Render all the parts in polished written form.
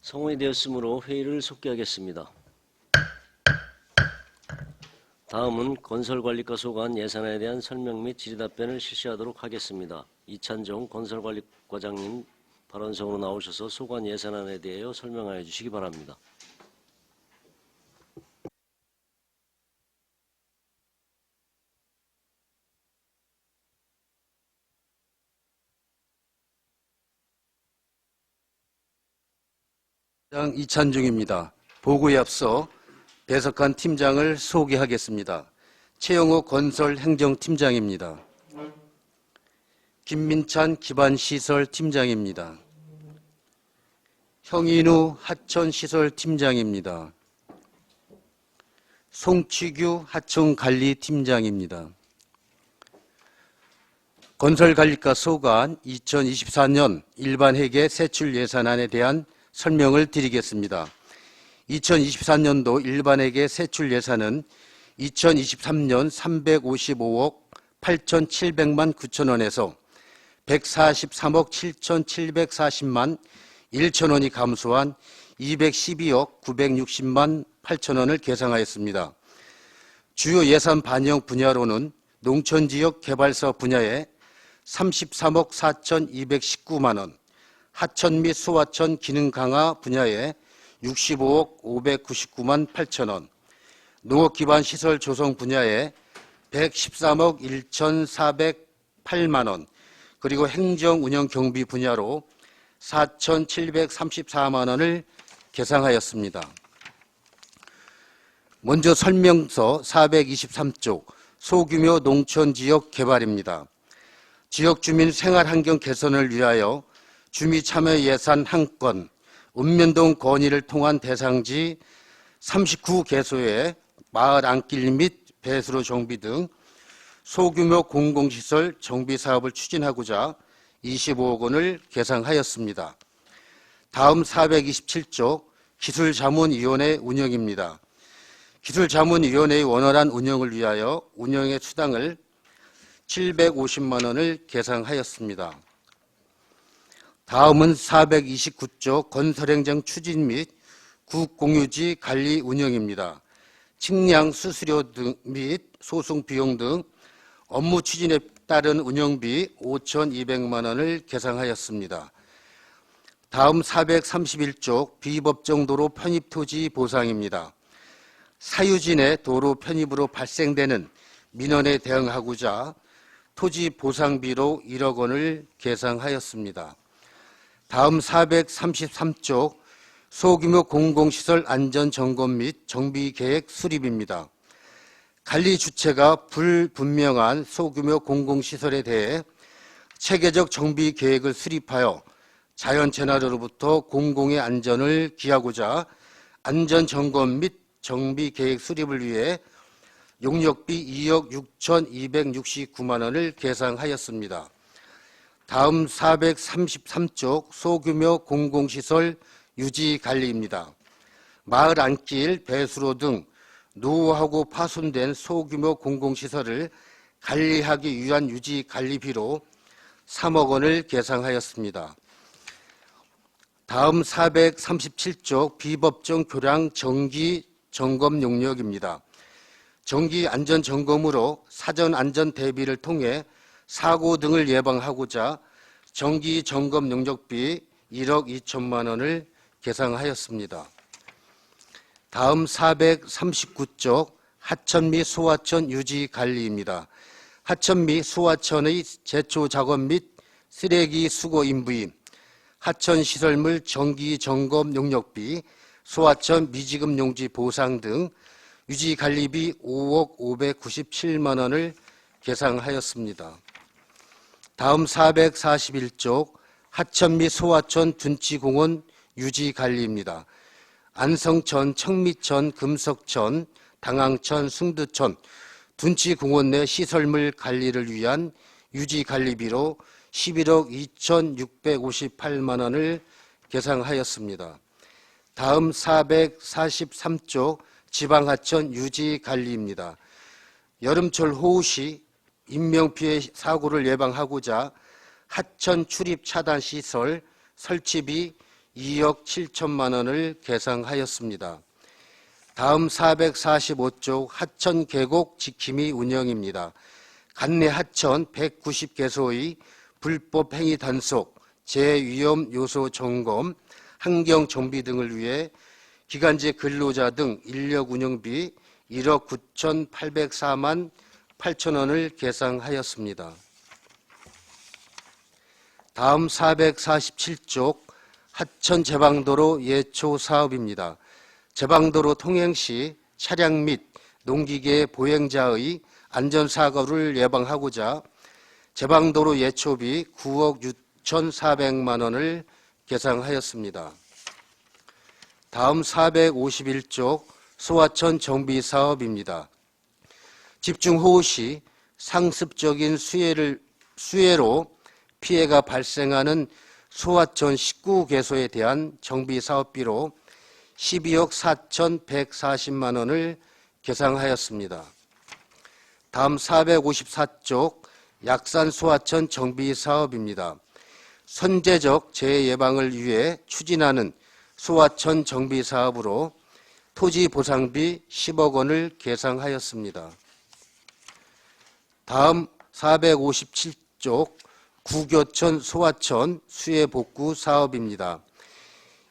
성원이 되었으므로 회의를 속기하겠습니다. 다음은 건설관리과 소관 예산에 대한 설명 및 질의답변을 실시하도록 하겠습니다. 이찬종 건설관리과장님 발언석으로 나오셔서 소관 예산안에 대하여 설명하여 주시기 바랍니다. 이찬중입니다. 보고에 앞서 배석한 팀장을 소개하겠습니다. 최영호 건설행정팀장입니다. 김민찬 기반시설팀장입니다. 형인우 하천시설팀장입니다. 송취규 하천관리팀장입니다. 건설관리과 소관 2024년 일반회계 세출 예산안에 대한 설명을 드리겠습니다. 2024년도 일반회계 세출 예산은 2023년 355억 8,700만 9천원에서 143억 7,740만 1천원이 감소한 212억 960만 8천원을 계상하였습니다. 주요 예산 반영 분야로는 농촌지역 개발사 분야에 33억 4,219만원, 하천 및 소하천 기능 강화 분야에 65억 599만 8천원, 농업기반시설 조성 분야에 113억 1,408만원, 그리고 행정운영경비 분야로 4,734만원을 계상하였습니다. 먼저 설명서 423쪽 소규모 농촌지역 개발입니다. 지역주민 생활환경 개선을 위하여 주민참여예산 1건, 읍면동 건의를 통한 대상지 39개소의 마을 안길 및 배수로 정비 등 소규모 공공시설 정비 사업을 추진하고자 25억 원을 계상하였습니다. 다음 427쪽 기술자문위원회 운영입니다. 기술자문위원회의 원활한 운영을 위하여 운영의 수당을 750만 원을 계상하였습니다. 다음은 429쪽 건설행정 추진 및 국공유지 관리 운영입니다. 측량 수수료 등 및 소송 비용 등 업무 추진에 따른 운영비 5,200만 원을 계상하였습니다. 다음 431쪽 비법정 도로 편입 토지 보상입니다. 사유진의 도로 편입으로 발생되는 민원에 대응하고자 토지 보상비로 1억 원을 계상하였습니다. 다음 433쪽 소규모 공공시설 안전점검 및 정비계획 수립입니다. 관리 주체가 불분명한 소규모 공공시설에 대해 체계적 정비계획을 수립하여 자연재난으로부터 공공의 안전을 기하고자 안전점검 및 정비계획 수립을 위해 용역비 2억 6,269만 원을 계상하였습니다. 다음 433쪽 소규모 공공시설 유지관리입니다. 마을 안길, 배수로 등 노후하고 파손된 소규모 공공시설을 관리하기 위한 유지관리비로 3억 원을 계상하였습니다. 다음 437쪽 비법정 교량 정기 점검 용역입니다. 정기 안전 점검으로 사전 안전 대비를 통해 사고 등을 예방하고자 정기 점검 용역비 1억 2천만 원을 계상하였습니다. 다음 439쪽 하천 및 소하천 유지 관리입니다. 하천 및 소하천의 제초 작업 및 쓰레기 수거 인부임, 하천 시설물 정기 점검 용역비, 소하천 미지급 용지 보상 등 유지 관리비 5억 597만 원을 계상하였습니다. 다음 441쪽 하천 및 소하천 둔치공원 유지관리입니다. 안성천, 청미천, 금석천, 당항천, 숭두천, 둔치공원 내 시설물 관리를 위한 유지관리비로 11억 2,658만 원을 계상하였습니다. 다음 443쪽 지방하천 유지관리입니다. 여름철 호우 시 인명피해 사고를 예방하고자 하천 출입 차단 시설 설치비 2억 7천만 원을 계상하였습니다. 다음 445쪽 하천 계곡 지킴이 운영입니다. 관내 하천 190개소의 불법 행위 단속, 재위험 요소 점검, 환경 정비 등을 위해 기간제 근로자 등 인력 운영비 1억 9,804만 8천 원을 계상하였습니다. 다음 447쪽 하천 제방도로 예초 사업입니다. 제방도로 통행 시 차량 및 농기계 보행자의 안전사고를 예방하고자 제방도로 예초비 9억 6,400만 원을 계상하였습니다. 다음 451쪽 소하천 정비 사업입니다. 집중호우 시 상습적인 수해로 피해가 발생하는 소하천 19개소에 대한 정비 사업비로 12억 4,140만 원을 계상하였습니다. 다음 454쪽 약산 소하천 정비 사업입니다. 선제적 재해 예방을 위해 추진하는 소하천 정비 사업으로 토지 보상비 10억 원을 계상하였습니다. 다음 457쪽 구교천 소하천 수해 복구 사업입니다.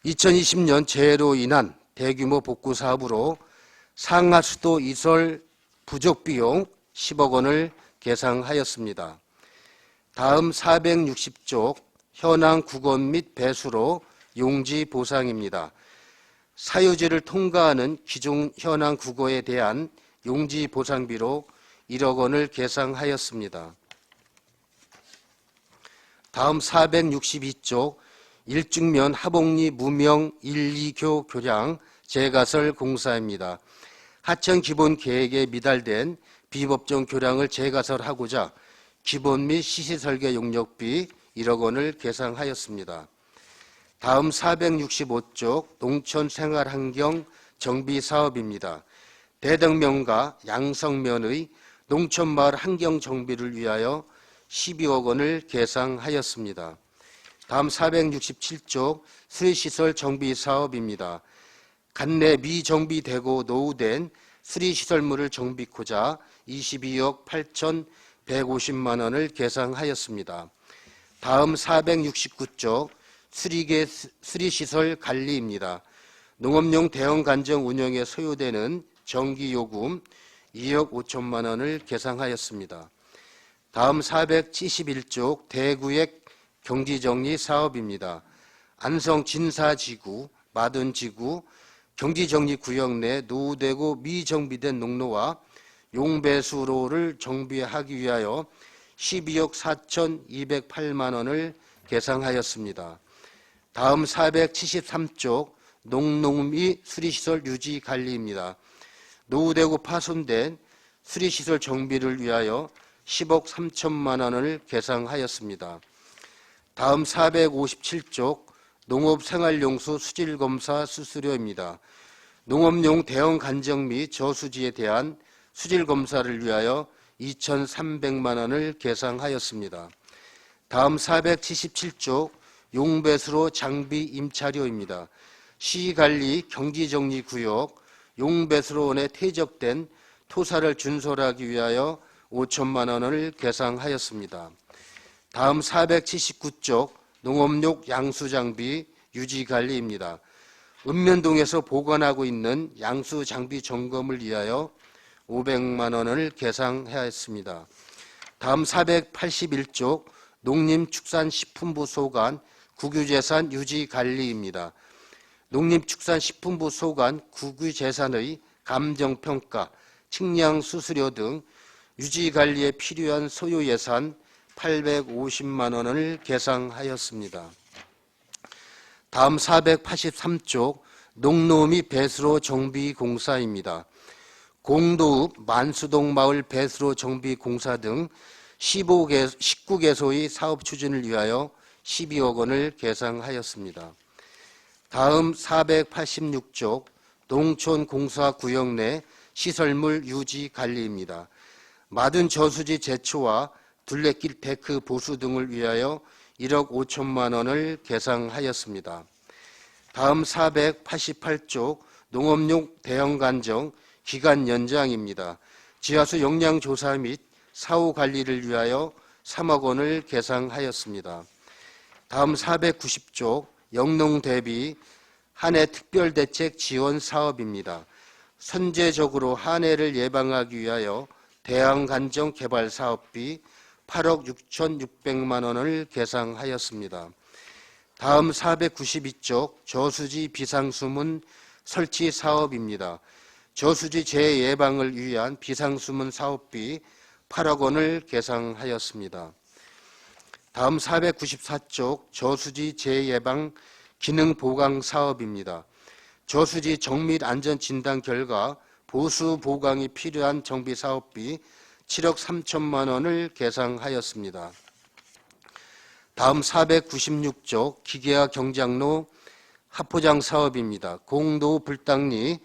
2020년 재해로 인한 대규모 복구 사업으로 상하수도 이설 부족 비용 10억 원을 계상하였습니다. 다음 460쪽 현황 구건 및 배수로 용지 보상입니다. 사유지를 통과하는 기존 현황 구거에 대한 용지 보상비로 1억 원을 계상하였습니다. 다음 462쪽 일중면 하복리 무명 1, 2교 교량 재가설 공사입니다. 하천 기본 계획에 미달된 비법정 교량을 재가설하고자 기본 및 시시 설계 용역비 1억 원을 계상하였습니다. 다음 465쪽 농촌 생활환경 정비 사업입니다. 대덕면과 양성면의 농촌마을 환경 정비를 위하여 12억 원을 계상하였습니다. 다음 467쪽 수리시설 정비 사업입니다. 관내 미정비되고 노후된 수리시설물을 정비코자 22억 8,150만 원을 계상하였습니다. 다음 469쪽 수리시설 관리입니다. 농업용 대형 간정 운영에 소요되는 전기요금 2억 5천만 원을 계상하였습니다. 다음 471쪽 대구역 경지정리 사업입니다. 안성 진사지구, 마든지구, 경지정리구역 내 노후되고 미정비된 농로와 용배수로를 정비하기 위하여 12억 4,208만 원을 계상하였습니다. 다음 473쪽 농농미 수리시설 유지 관리입니다. 노후되고 파손된 수리시설 정비를 위하여 10억 3천만 원을 계상하였습니다. 다음 457쪽 농업생활용수 수질검사 수수료입니다. 농업용 대형 간정 및 저수지에 대한 수질검사를 위하여 2,300만 원을 계상하였습니다. 다음 477쪽 용배수로 장비 임차료입니다. 시관리 경지정리구역 용배수로원에 퇴적된 토사를 준설하기 위하여 5천만 원을 계상하였습니다. 다음 479쪽 농업용 양수장비 유지관리입니다. 읍면동에서 보관하고 있는 양수장비 점검을 위하여 500만 원을 계상하였습니다. 다음 481쪽 농림축산식품부 소관 국유재산 유지관리입니다. 농림축산식품부 소관 국유재산의 감정평가, 측량수수료 등 유지관리에 필요한 소요예산 850만 원을 계상하였습니다. 다음 483쪽 농로 및 배수로 정비 공사입니다. 공도읍 만수동 마을 배수로 정비 공사 등 19개소의 사업 추진을 위하여 12억 원을 계상하였습니다. 다음 486쪽 농촌공사구역 내 시설물 유지 관리입니다. 마든 저수지 제초와 둘레길 데크 보수 등을 위하여 1억 5천만 원을 계상하였습니다. 다음 488쪽 농업용 대형 간정 기간 연장입니다. 지하수 용량 조사 및 사후 관리를 위하여 3억 원을 계상하였습니다. 다음 490쪽 영농 대비 한해 특별대책 지원 사업입니다. 선제적으로 한해를 예방하기 위하여 대형 간정 개발 사업비 8억 6,600만 원을 계상하였습니다. 다음 492쪽 저수지 비상수문 설치 사업입니다. 저수지 재예방을 위한 비상수문 사업비 8억 원을 계상하였습니다. 다음 494쪽 저수지 재예방 기능 보강 사업입니다. 저수지 정밀 안전 진단 결과 보수 보강이 필요한 정비 사업비 7억 3천만 원을 계상하였습니다. 다음 496쪽 기계화 경장로 하포장 사업입니다. 공도 불당리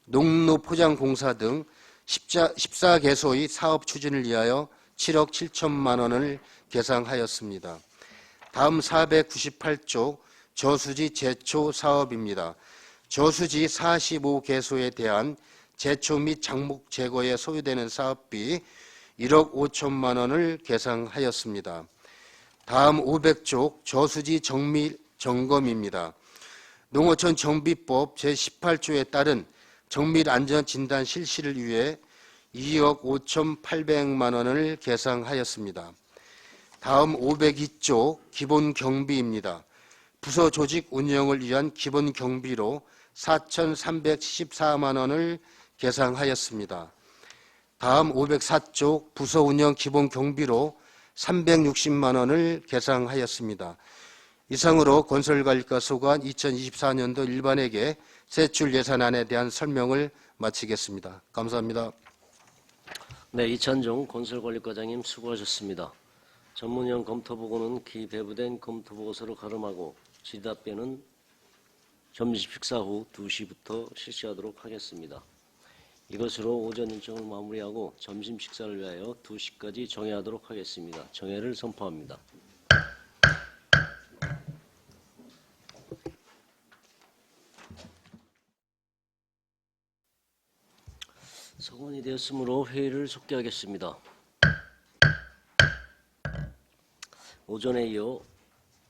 농로 포장 공사 등 14개소의 사업 추진을 위하여 7억 7천만 원을 계상하였습니다. 다음 498쪽 저수지 제초 사업입니다. 저수지 45개소에 대한 제초 및 장목 제거에 소요되는 사업비 1억 5천만 원을 계상하였습니다. 다음 500쪽 저수지 정밀 점검입니다. 농어촌 정비법 제18조에 따른 정밀 안전 진단 실시를 위해 2억 5,800만 원을 계상하였습니다. 다음 502조 기본 경비입니다. 부서 조직 운영을 위한 기본 경비로 4,374만 원을 계상하였습니다. 다음 504조 부서 운영 기본 경비로 360만 원을 계상하였습니다. 이상으로 건설관리과 소관 2024년도 일반회계 세출 예산안에 대한 설명을 마치겠습니다. 감사합니다. 네, 이찬종 건설관리과장님 수고하셨습니다. 전문위원 검토보고는 기배부된 검토보고서로 가름하고 질의답변은 점심 식사 후 2시부터 실시하도록 하겠습니다. 이것으로 오전 일정을 마무리하고 점심 식사를 위하여 2시까지 정회하도록 하겠습니다. 정회를 선포합니다. 성원이 되었으므로 회의를 속개하겠습니다. 오전에 이어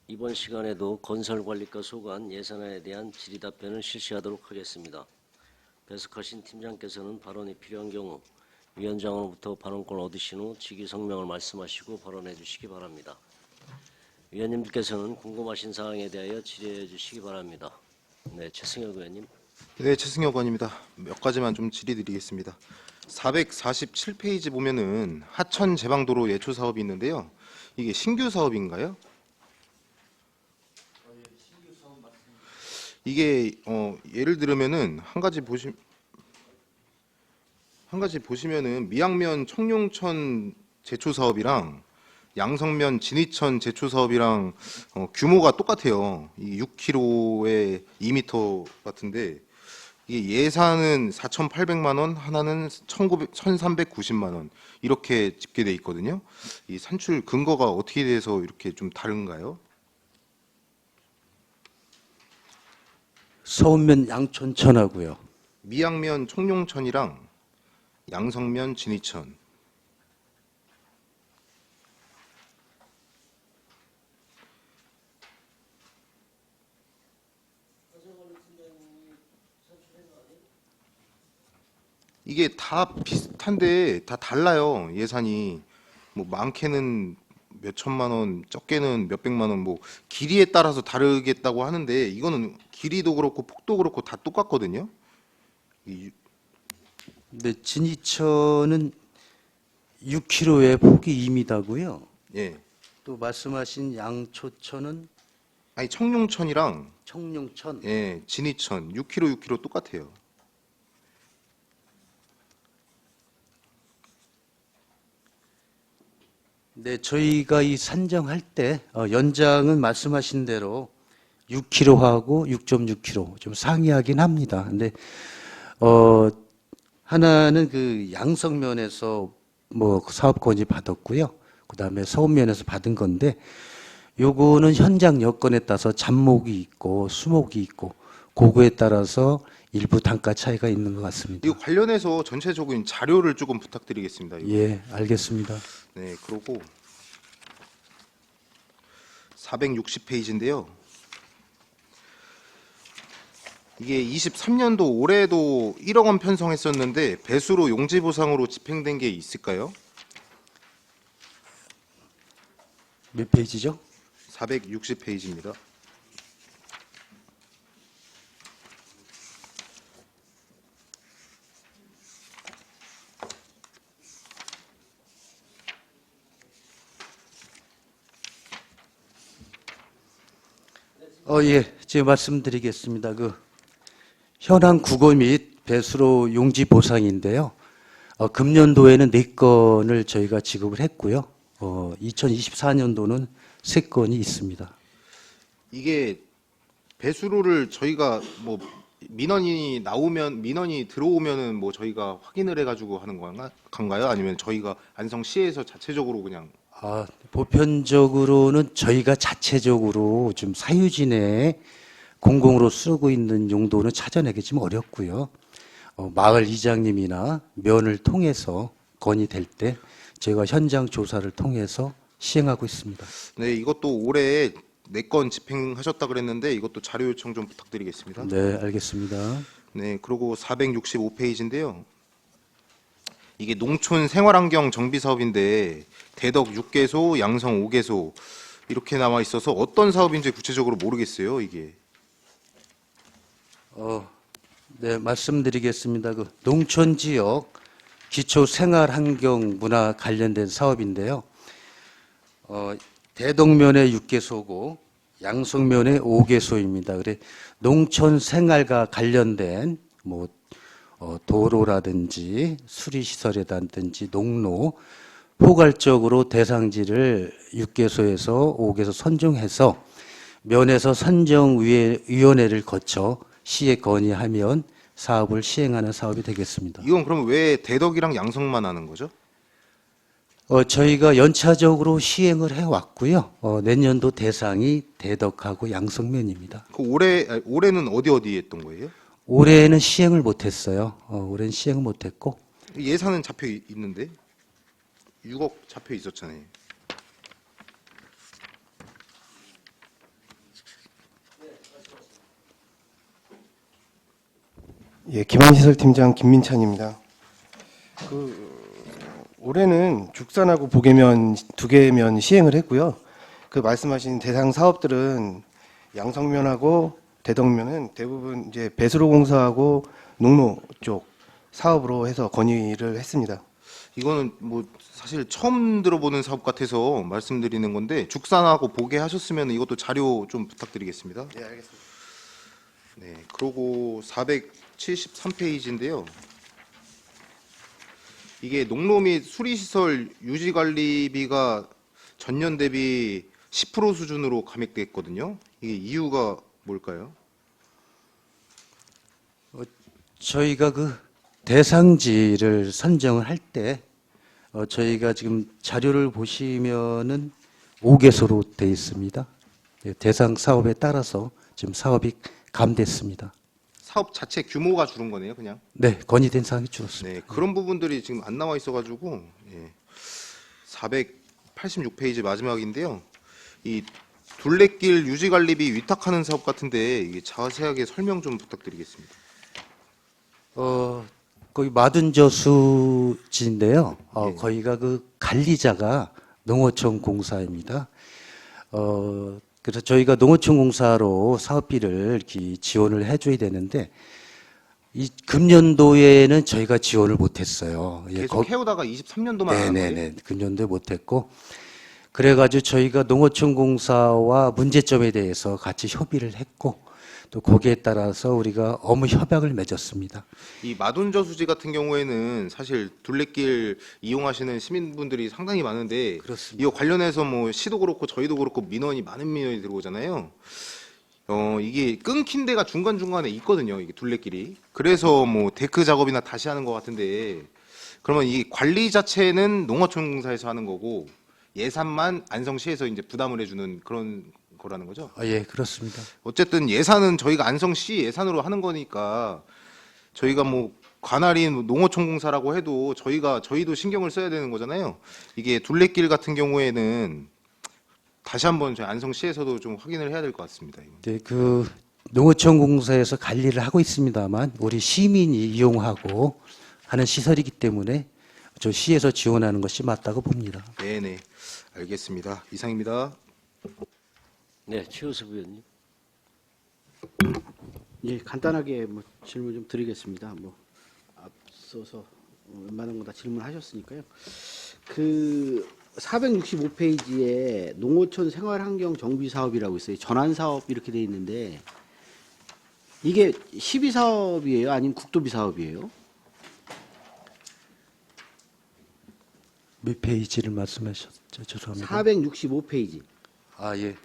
이번 시간에도 건설관리과 소관 예산안에 대한 질의답변을 실시하도록 하겠습니다. 배석하신 팀장께서는 발언이 필요한 경우 위원장으로부터 발언권을 얻으신 후 직위 성명을 말씀하시고 발언해 주시기 바랍니다. 위원님들께서는 궁금하신 사항에 대하여 질의해 주시기 바랍니다. 네, 최승혁 의원님. 네, 최승혁 의원입니다. 몇 가지만 좀 질의드리겠습니다. 447페이지 보면은 하천 제방도로 예초 사업이 있는데요. 이게 신규 사업인가요? 이게 예를 들면은 한 가지 보시면은 미양면 청룡천 제초 사업이랑 양성면 진이천 제초 사업이랑 규모가 똑같아요. 이 6km에 2m 같은데 이게 예산은 4,800만 원, 하나는 1,390만 원 이렇게 집계돼 있거든요. 이 산출 근거가 어떻게 돼서 이렇게 좀 다른가요? 서운면 양촌천하고요. 미양면 청룡천이랑 양성면 진이천. 이게 다 비슷한데 다 달라요. 예산이 뭐 많게는 몇 천만 원, 적게는 몇 백만 원, 뭐 길이에 따라서 다르겠다고 하는데 이거는 길이도 그렇고 폭도 그렇고 다 똑같거든요. 근데 진이천은 6km에 폭이 2m고요. 예, 또 말씀하신 양초천은 아니 청룡천이랑 청룡천. 예, 진이천 6km 똑같아요. 네, 저희가 이 산정할 때 연장은 말씀하신 대로 6km하고 6.6km 좀 상이하긴 합니다. 근데 하나는 그 양성면에서 뭐 사업 건의 받았고요. 그다음에 서운면에서 받은 건데 요거는 현장 여건에 따라서 잡목이 있고 수목이 있고 고구에 따라서 일부 단가 차이가 있는 것 같습니다. 이거 관련해서 전체적인 자료를 조금 부탁드리겠습니다. 이거. 예, 알겠습니다. 네, 그리고 460페이지인데요. 이게 23년도 올해도 1억 원 편성했었는데 배수로 용지 보상으로 집행된 게 있을까요? 몇 페이지죠? 460페이지입니다. 예, 제가 말씀드리겠습니다. 현황 국어 및 배수로 용지 보상인데요. 금년도에는 4건을 저희가 지급을 했고요. 2024년도는 3건이 있습니다. 이게 배수로를 저희가 뭐 민원이 들어오면은 뭐 저희가 확인을 해가지고 하는 건가요? 아니면 저희가 안성시에서 자체적으로 그냥 보편적으로는 저희가 자체적으로 좀 사유지내에 공공으로 쓰고 있는 용도는 찾아내기 좀 어렵고요. 마을 이장님이나 면을 통해서 건의될 때 저희가 현장 조사를 통해서 시행하고 있습니다. 네, 이것도 올해 4건 집행하셨다 그랬는데 이것도 자료 요청 좀 부탁드리겠습니다. 네, 알겠습니다. 네, 그리고 465페이지인데요. 이게 농촌 생활환경 정비 사업인데 대덕 6개소, 양성 5개소 이렇게 나와 있어서 어떤 사업인지 구체적으로 모르겠어요, 이게. 네, 말씀드리겠습니다. 농촌 지역 기초 생활 환경 문화 관련된 사업인데요. 대덕면에 6개소고 양성면에 5개소입니다. 그래 농촌 생활과 관련된 도로라든지 수리시설이라든지 농로 포괄적으로 대상지를 6개소에서 5개소 선정해서 면에서 선정위원회를 거쳐 시에 건의하면 사업을 시행하는 사업이 되겠습니다. 이건 그럼 왜 대덕이랑 양성만 하는 거죠? 저희가 연차적으로 시행을 해왔고요. 내년도 대상이 대덕하고 양성면입니다. 그 올해는 어디 했던 거예요? 올해는 시행을 못했어요. 올해는 시행을 못했고 예산은 잡혀 있는데 6억 잡혀 있었잖아요. 예, 기반시설팀장 김민찬입니다. 올해는 죽산하고 보계면 2개면 시행을 했고요. 말씀하신 대상 사업들은 양성면하고 대덕면은 대부분 이제 배수로 공사하고 농로 쪽 사업으로 해서 건의를 했습니다. 이거는 뭐 사실 처음 들어보는 사업 같아서 말씀드리는 건데 죽산하고 보게 하셨으면 이것도 자료 좀 부탁드리겠습니다. 예, 알겠습니다. 네, 그리고 473페이지인데요. 이게 농로 및 수리시설 유지관리비가 전년 대비 10% 수준으로 감액됐거든요. 이게 이유가 뭘까요? 저희가 대상지를 선정을 할 때 저희가 지금 자료를 보시면은 5개소로 되어 있습니다. 대상 사업에 따라서 지금 사업이 감됐습니다. 사업 자체 규모가 줄은 거네요, 그냥. 네, 건의된 사항이 줄었습니다. 네, 그런 부분들이 지금 안 나와 있어가지고 486페이지 마지막인데요. 이 둘레길 유지관리비 위탁하는 사업 같은데 이게 자세하게 설명 좀 부탁드리겠습니다. 거기 마둔저수지인데요. 예. 거기가 관리자가 농어촌 공사입니다. 그래서 저희가 농어촌 공사로 사업비를 이렇게 지원을 해줘야 되는데 이 금년도에는 저희가 지원을 못했어요. 계속 해오다가 23년도만 안 한 거예요? 네네네. 금년도에 못했고 그래가지고 저희가 농어촌 공사와 문제점에 대해서 같이 협의를 했고 또 거기에 따라서 우리가 업무 협약을 맺었습니다. 이 마둔저수지 같은 경우에는 사실 둘레길 이용하시는 시민분들이 상당히 많은데 그렇습니다. 이거 관련해서 뭐 시도 그렇고 저희도 그렇고 많은 민원이 들어오잖아요. 이게 끊긴 데가 중간중간에 있거든요. 이게 둘레길이. 그래서 뭐 데크 작업이나 다시 하는 것 같은데 그러면 이 관리 자체는 농어촌공사에서 하는 거고 예산만 안성시에서 이제 부담을 해주는 그런 거라는 거죠? 예, 그렇습니다. 어쨌든 예산은 저희가 안성시 예산으로 하는 거니까 저희가 뭐 관할인 농어촌공사라고 해도 저희도 신경을 써야 되는 거잖아요. 이게 둘레길 같은 경우에는 다시 한번 저희 안성시에서도 좀 확인을 해야 될 것 같습니다. 이건. 네, 그 농어촌공사에서 관리를 하고 있습니다만 우리 시민이 이용하고 하는 시설이기 때문에 저 시에서 지원하는 것이 맞다고 봅니다. 네네, 알겠습니다. 이상입니다. 네, 최우석 의원님. 예, 간단하게 뭐 질문 좀 드리겠습니다. 뭐 앞서서 웬만한 거 다 질문하셨으니까요. 그 465페이지에 농어촌 생활환경 정비 사업이라고 있어요. 전환 사업 이렇게 돼 있는데 이게 시비 사업이에요, 아니면 국도비 사업이에요? 몇 페이지를 말씀하셨죠? 죄송합니다. 465페이지. 아, 예.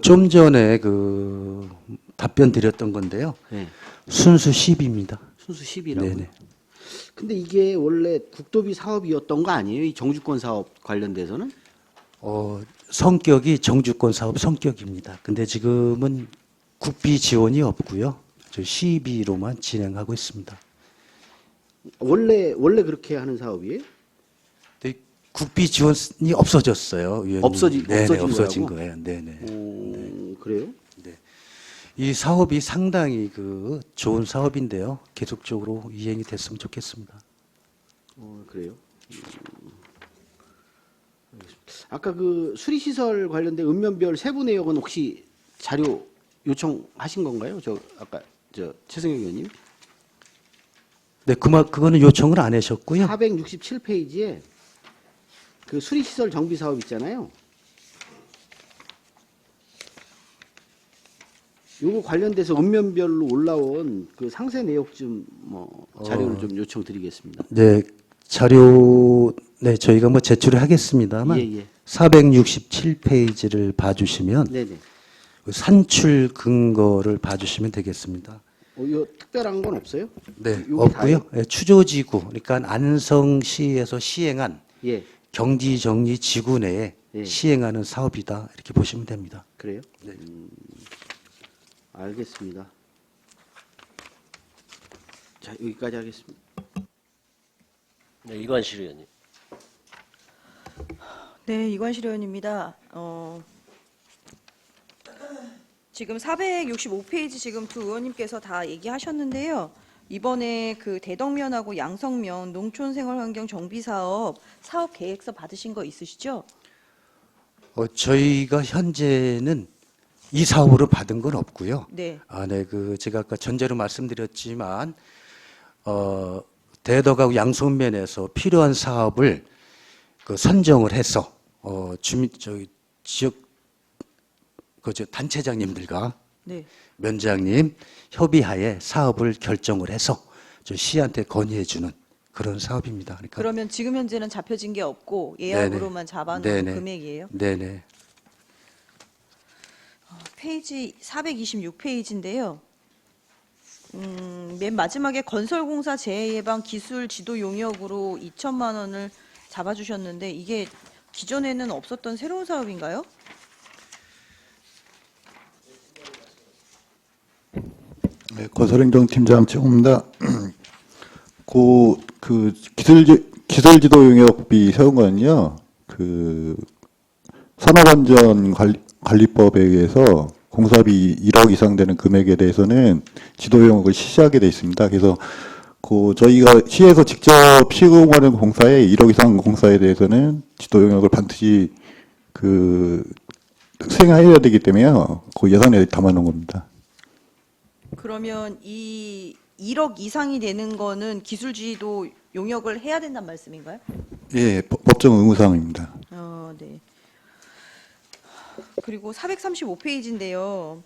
좀 전에 그 답변 드렸던 건데요. 네. 순수 10입니다. 순수 10이라고. 네네. 근데 이게 원래 국도비 사업이었던 거 아니에요? 이 정주권 사업 관련돼서는? 성격이 정주권 사업 성격입니다. 근데 지금은 국비 지원이 없고요. 저 시비로만 진행하고 있습니다. 원래 그렇게 하는 사업이에요? 근데 국비 지원이 없어졌어요. 의원님. 없어진 없어진 거라고? 거예요. 네네. 그래요? 이 사업이 상당히 그 좋은 사업인데요. 계속적으로 이행이 됐으면 좋겠습니다. 그래요? 알겠습니다. 아까 그 수리시설 관련된 읍면별 세부 내역은 혹시 자료 요청하신 건가요? 아까 최승영 의원님 네, 그거는 요청을 안 하셨고요. 467페이지에 그 수리시설 정비 사업 있잖아요. 요거 관련돼서 읍면별로 올라온 그 상세 내역 좀 뭐 자료를 좀 요청드리겠습니다. 네, 자료 저희가 뭐 제출을 하겠습니다만 예. 467페이지를 봐주시면 네네. 그 산출 근거를 봐주시면 되겠습니다. 요 특별한 건 없어요? 네, 요게 없고요. 다예요? 예, 추조지구, 그러니까 안성시에서 시행한 예, 경지정리 지구 내에 예. 시행하는 사업이다 이렇게 보시면 됩니다. 그래요? 네. 알겠습니다. 자, 여기까지 하겠습니다. 네, 이관실 의원님. 네, 이관실 의원입니다. 지금 465페이지 지금 두 의원님께서 다 얘기하셨는데요. 이번에 그 대덕면하고 양성면 농촌생활환경 정비 사업 계획서 받으신 거 있으시죠? 저희가 현재는 이 사업으로 받은 건 없고요. 네. 제가 아까 전제로 말씀드렸지만 대덕하고 양성면에서 필요한 사업을 그 선정을 해서 지역 단체장님들과 네. 면장님 협의하에 사업을 결정을 해서 저 시한테 건의해주는 그런 사업입니다. 그러니까 그러면 지금 현재는 잡혀진 게 없고 예약으로만 잡아놓은 네네. 금액이에요? 네네. 페이지 426페이지인데요. 맨 마지막에 건설공사 재해예방 기술 지도 용역으로 2천만 원을 잡아주셨는데 이게 기존에는 없었던 새로운 사업인가요? 네, 건설행정팀장 최고입니다. 그 기술지도 용역비 세운 거는요, 그 산업안전관리법에 의해서 공사비 1억 이상 되는 금액에 대해서는 지도 용역을 실시하게 돼 있습니다. 그래서 저희가 시에서 직접 시공하는 공사에 1억 이상 공사에 대해서는 지도 용역을 반드시 수행해야 되기 때문에요. 그 예산에 담아놓은 겁니다. 그러면 이 1억 이상이 되는 거는 기술지도 용역을 해야 된다는 말씀인가요? 예, 법정 의무사항입니다. 네. 그리고 435페이지인데요.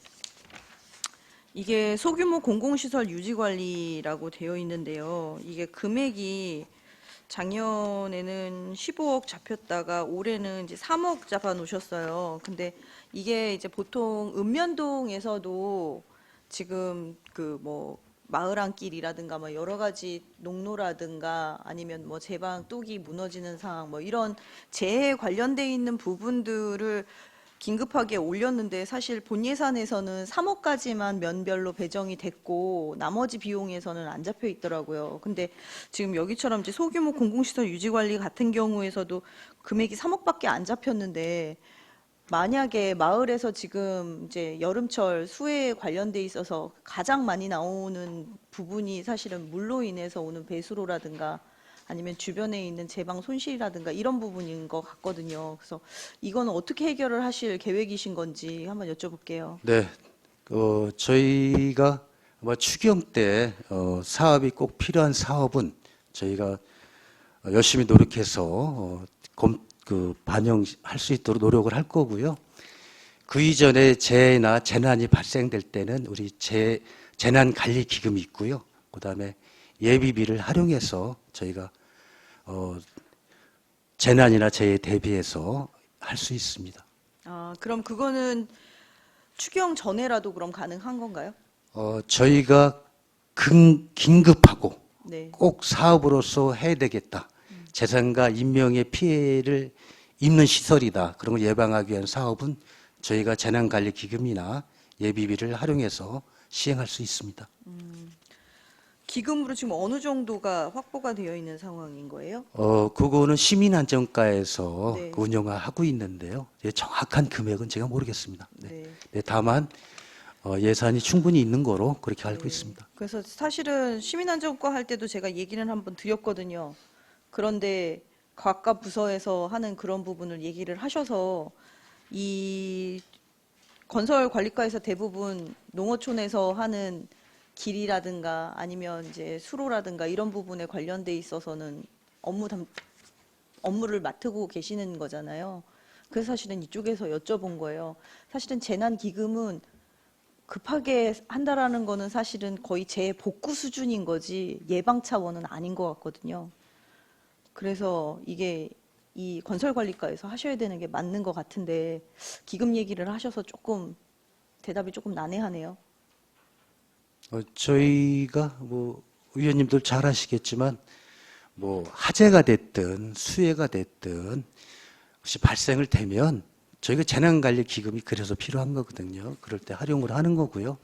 이게 소규모 공공시설 유지관리라고 되어 있는데요. 이게 금액이 작년에는 15억 잡혔다가 올해는 이제 3억 잡아 놓으셨어요. 근데 이게 이제 보통 읍면동에서도 지금 마을안길이라든가 뭐 여러 가지 농로라든가 아니면 뭐 제방 뚝이 무너지는 상황 뭐 이런 재해 관련돼 있는 부분들을 긴급하게 올렸는데 사실 본 예산에서는 3억까지만 면별로 배정이 됐고 나머지 비용에서는 안 잡혀 있더라고요. 근데 지금 여기처럼 이제 소규모 공공시설 유지관리 같은 경우에서도 금액이 3억밖에 안 잡혔는데 만약에 마을에서 지금 이제 여름철 수해에 관련돼 있어서 가장 많이 나오는 부분이 사실은 물로 인해서 오는 배수로라든가 아니면 주변에 있는 제방 손실이라든가 이런 부분인 것 같거든요. 그래서 이거는 어떻게 해결을 하실 계획이신 건지 한번 여쭤볼게요. 네, 저희가 아마 추경 때 사업이 꼭 필요한 사업은 저희가 열심히 노력해서 반영할 수 있도록 노력을 할 거고요. 그 이전에 재해나 재난이 발생될 때는 우리 재난 관리 기금이 있고요. 그다음에 예비비를 활용해서 저희가 재난이나 재해에 대비해서 할 수 있습니다. 아, 그럼 그거는 추경 전에라도 그럼 가능한 건가요? 저희가 긴급하고 네. 꼭 사업으로서 해야 되겠다. 재산과 인명의 피해를 입는 시설이다. 그런 걸 예방하기 위한 사업은 저희가 재난관리기금이나 예비비를 활용해서 시행할 수 있습니다. 기금으로 지금 어느 정도가 확보가 되어 있는 상황인 거예요? 그거는 시민안전과에서 네. 운영하고 있는데요. 정확한 금액은 제가 모르겠습니다. 네. 네. 네, 다만 예산이 충분히 있는 거로 그렇게 알고 있습니다. 그래서 사실은 시민안전과 할 때도 제가 얘기는 한번 드렸거든요. 그런데 각각 부서에서 하는 그런 부분을 얘기를 하셔서 이 건설관리과에서 대부분 농어촌에서 하는 길이라든가 아니면 이제 수로라든가 이런 부분에 관련돼 있어서는 업무를 맡고 계시는 거잖아요. 그래서 사실은 이쪽에서 여쭤본 거예요. 사실은 재난기금은 급하게 한다라는 거는 사실은 거의 재복구 수준인 거지 예방 차원은 아닌 것 같거든요. 그래서 이게 이 건설관리과에서 하셔야 되는 게 맞는 것 같은데 기금 얘기를 하셔서 조금 대답이 조금 난해하네요. 저희가 의원님들 잘 아시겠지만 화재가 됐든 수해가 됐든 혹시 발생을 되면 저희가 재난관리기금이 그래서 필요한 거거든요. 그럴 때 활용을 하는 거고요.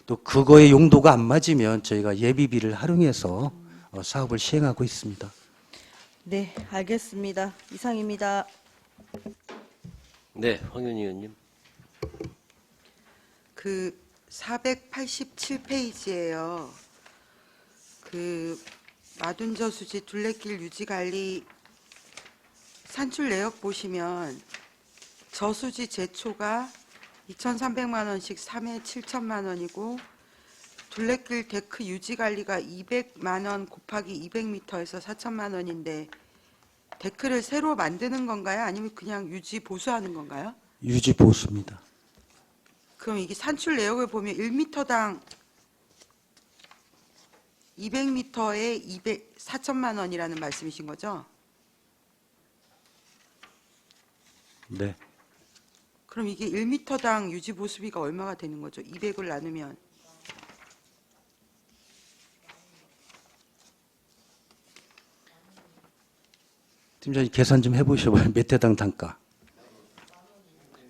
또 그거의 용도가 안 맞으면 저희가 예비비를 활용해서 사업을 시행하고 있습니다. 네, 알겠습니다. 이상입니다. 네, 황윤희 의원님. 그 487페이지예요. 그 마둔저수지 둘레길 유지관리 산출 내역 보시면 저수지 제초가 2,300만 원씩 3회 7천만 원이고 둘레길 데크 유지관리가 200만 원 곱하기 200m에서 4천만 원인데 데크를 새로 만드는 건가요? 아니면 그냥 유지 보수하는 건가요? 유지 보수입니다. 그럼 이게 산출 내역을 보면 1m당 200m에 4천만 원이라는 말씀이신 거죠? 네. 그럼 이게 1m당 유지 보수비가 얼마가 되는 거죠? 200을 나누면. 팀장님 계산 좀 해보셔봐요. 몇 회당 단가?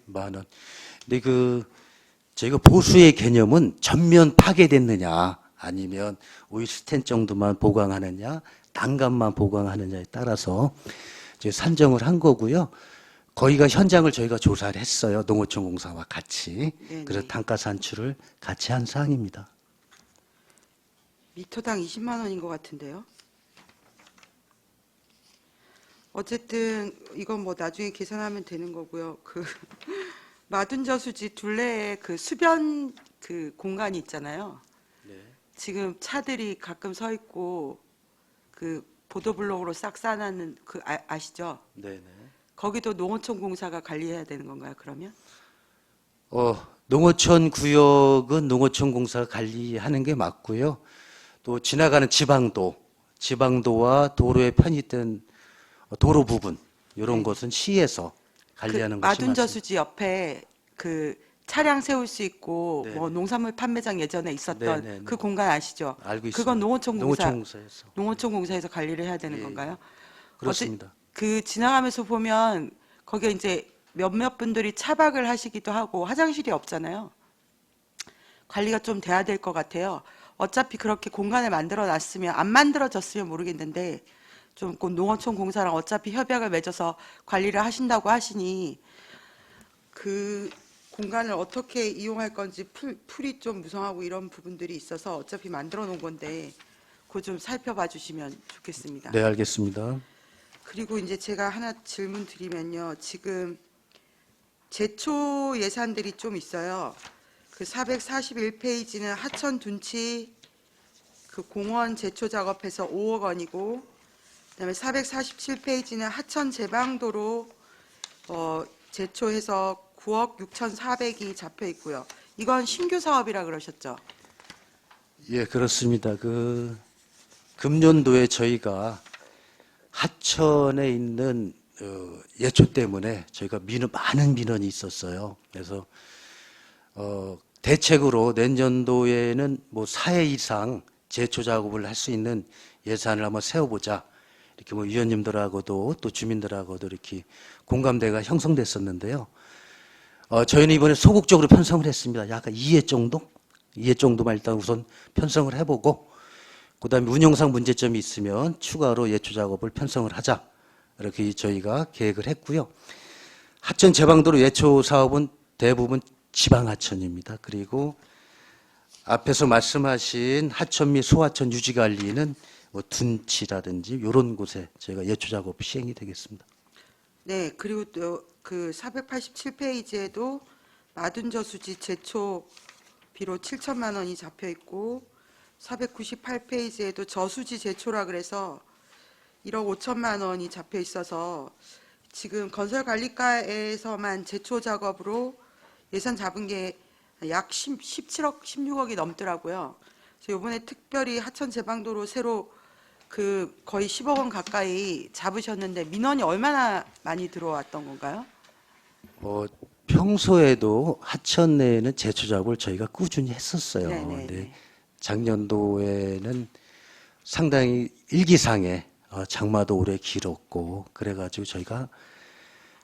10,000원. 근데 저희가 보수의 개념은 전면 파괴됐느냐 아니면 오일 스텐 정도만 보강하느냐 단감만 보강하느냐에 따라서 이제 산정을 한 거고요. 거기가 현장을 저희가 조사를 했어요. 농어촌 공사와 같이. 네네. 그래서 단가 산출을 같이 한 사항입니다. 미터당 20만 원인 것 같은데요. 어쨌든 이건 뭐 나중에 계산하면 되는 거고요. 그 마둔저수지 둘레에 그 수변 그 공간이 있잖아요. 네. 지금 차들이 가끔 서 있고 그 보도블록으로 싹 쌓아놨는 그 아시죠? 네네. 거기도 농어촌 공사가 관리해야 되는 건가요? 그러면? 농어촌 구역은 농어촌 공사가 관리하는 게 맞고요. 또 지나가는 지방도와 도로에 편입된 도로 부분 이런 네. 것은 시에서 관리하는 그 것이 맞습니다. 마둔저수지 옆에 그 차량 세울 수 있고 네. 뭐 농산물 판매장 예전에 있었던 네, 네, 네. 그 공간 아시죠? 알고 있습니다. 그건 농어촌 농어촌공사에서. 농어촌 공사에서 관리를 해야 되는 예, 건가요? 그렇습니다. 그 지나가면서 보면 거기에 이제 몇몇 분들이 차박을 하시기도 하고 화장실이 없잖아요. 관리가 좀 돼야 될 것 같아요. 어차피 그렇게 공간을 만들어 놨으면, 안 만들어졌으면 모르겠는데 좀 꼭 농어촌 공사랑 어차피 협약을 맺어서 관리를 하신다고 하시니 그 공간을 어떻게 이용할 건지 풀이 좀 무성하고 이런 부분들이 있어서 어차피 만들어 놓은 건데 그거 좀 살펴봐 주시면 좋겠습니다. 네, 알겠습니다. 그리고 이제 제가 하나 질문 드리면요. 지금 제초 예산들이 좀 있어요. 그 441페이지는 하천 둔치 그 공원 제초 작업해서 5억 원이고, 그다음에 447페이지는 하천 제방도로 제초해서 9억 6,400이 잡혀 있고요. 이건 신규 사업이라 그러셨죠? 예, 그렇습니다. 그 금년도에 저희가 하천에 있는 예초 때문에 저희가 많은 민원이 있었어요. 그래서 대책으로 내년도에는 뭐 4회 이상 제초 작업을 할 수 있는 예산을 한번 세워보자. 이렇게 뭐 위원님들하고도 또 주민들하고도 이렇게 공감대가 형성됐었는데요. 저희는 이번에 소극적으로 편성을 했습니다. 약간 2회 정도만 일단 우선 편성을 해보고, 그 다음에 운영상 문제점이 있으면 추가로 예초 작업을 편성을 하자. 이렇게 저희가 계획을 했고요. 하천 제방도로 예초 사업은 대부분 지방하천입니다. 그리고 앞에서 말씀하신 하천 및 소하천 유지관리는 뭐 둔치라든지 이런 곳에 저희가 예초 작업 시행이 되겠습니다. 네, 그리고 또 그 487페이지에도 마둔저수지 제초비로 7천만 원이 잡혀 있고, 498페이지에도 저수지 제초라 그래서 1억 5천만 원이 잡혀 있어서 지금 건설관리과에서만 제초 작업으로 예산 잡은 게 약 17억, 16억이 넘더라고요. 그래서 이번에 특별히 하천 제방도로 새로 그 거의 10억 원 가까이 잡으셨는데 민원이 얼마나 많이 들어왔던 건가요? 평소에도 하천 내에는 제초 작업을 저희가 꾸준히 했었어요. 네네네. 근데 작년도에는 상당히 일기상에 장마도 오래 길었고 그래가지고 저희가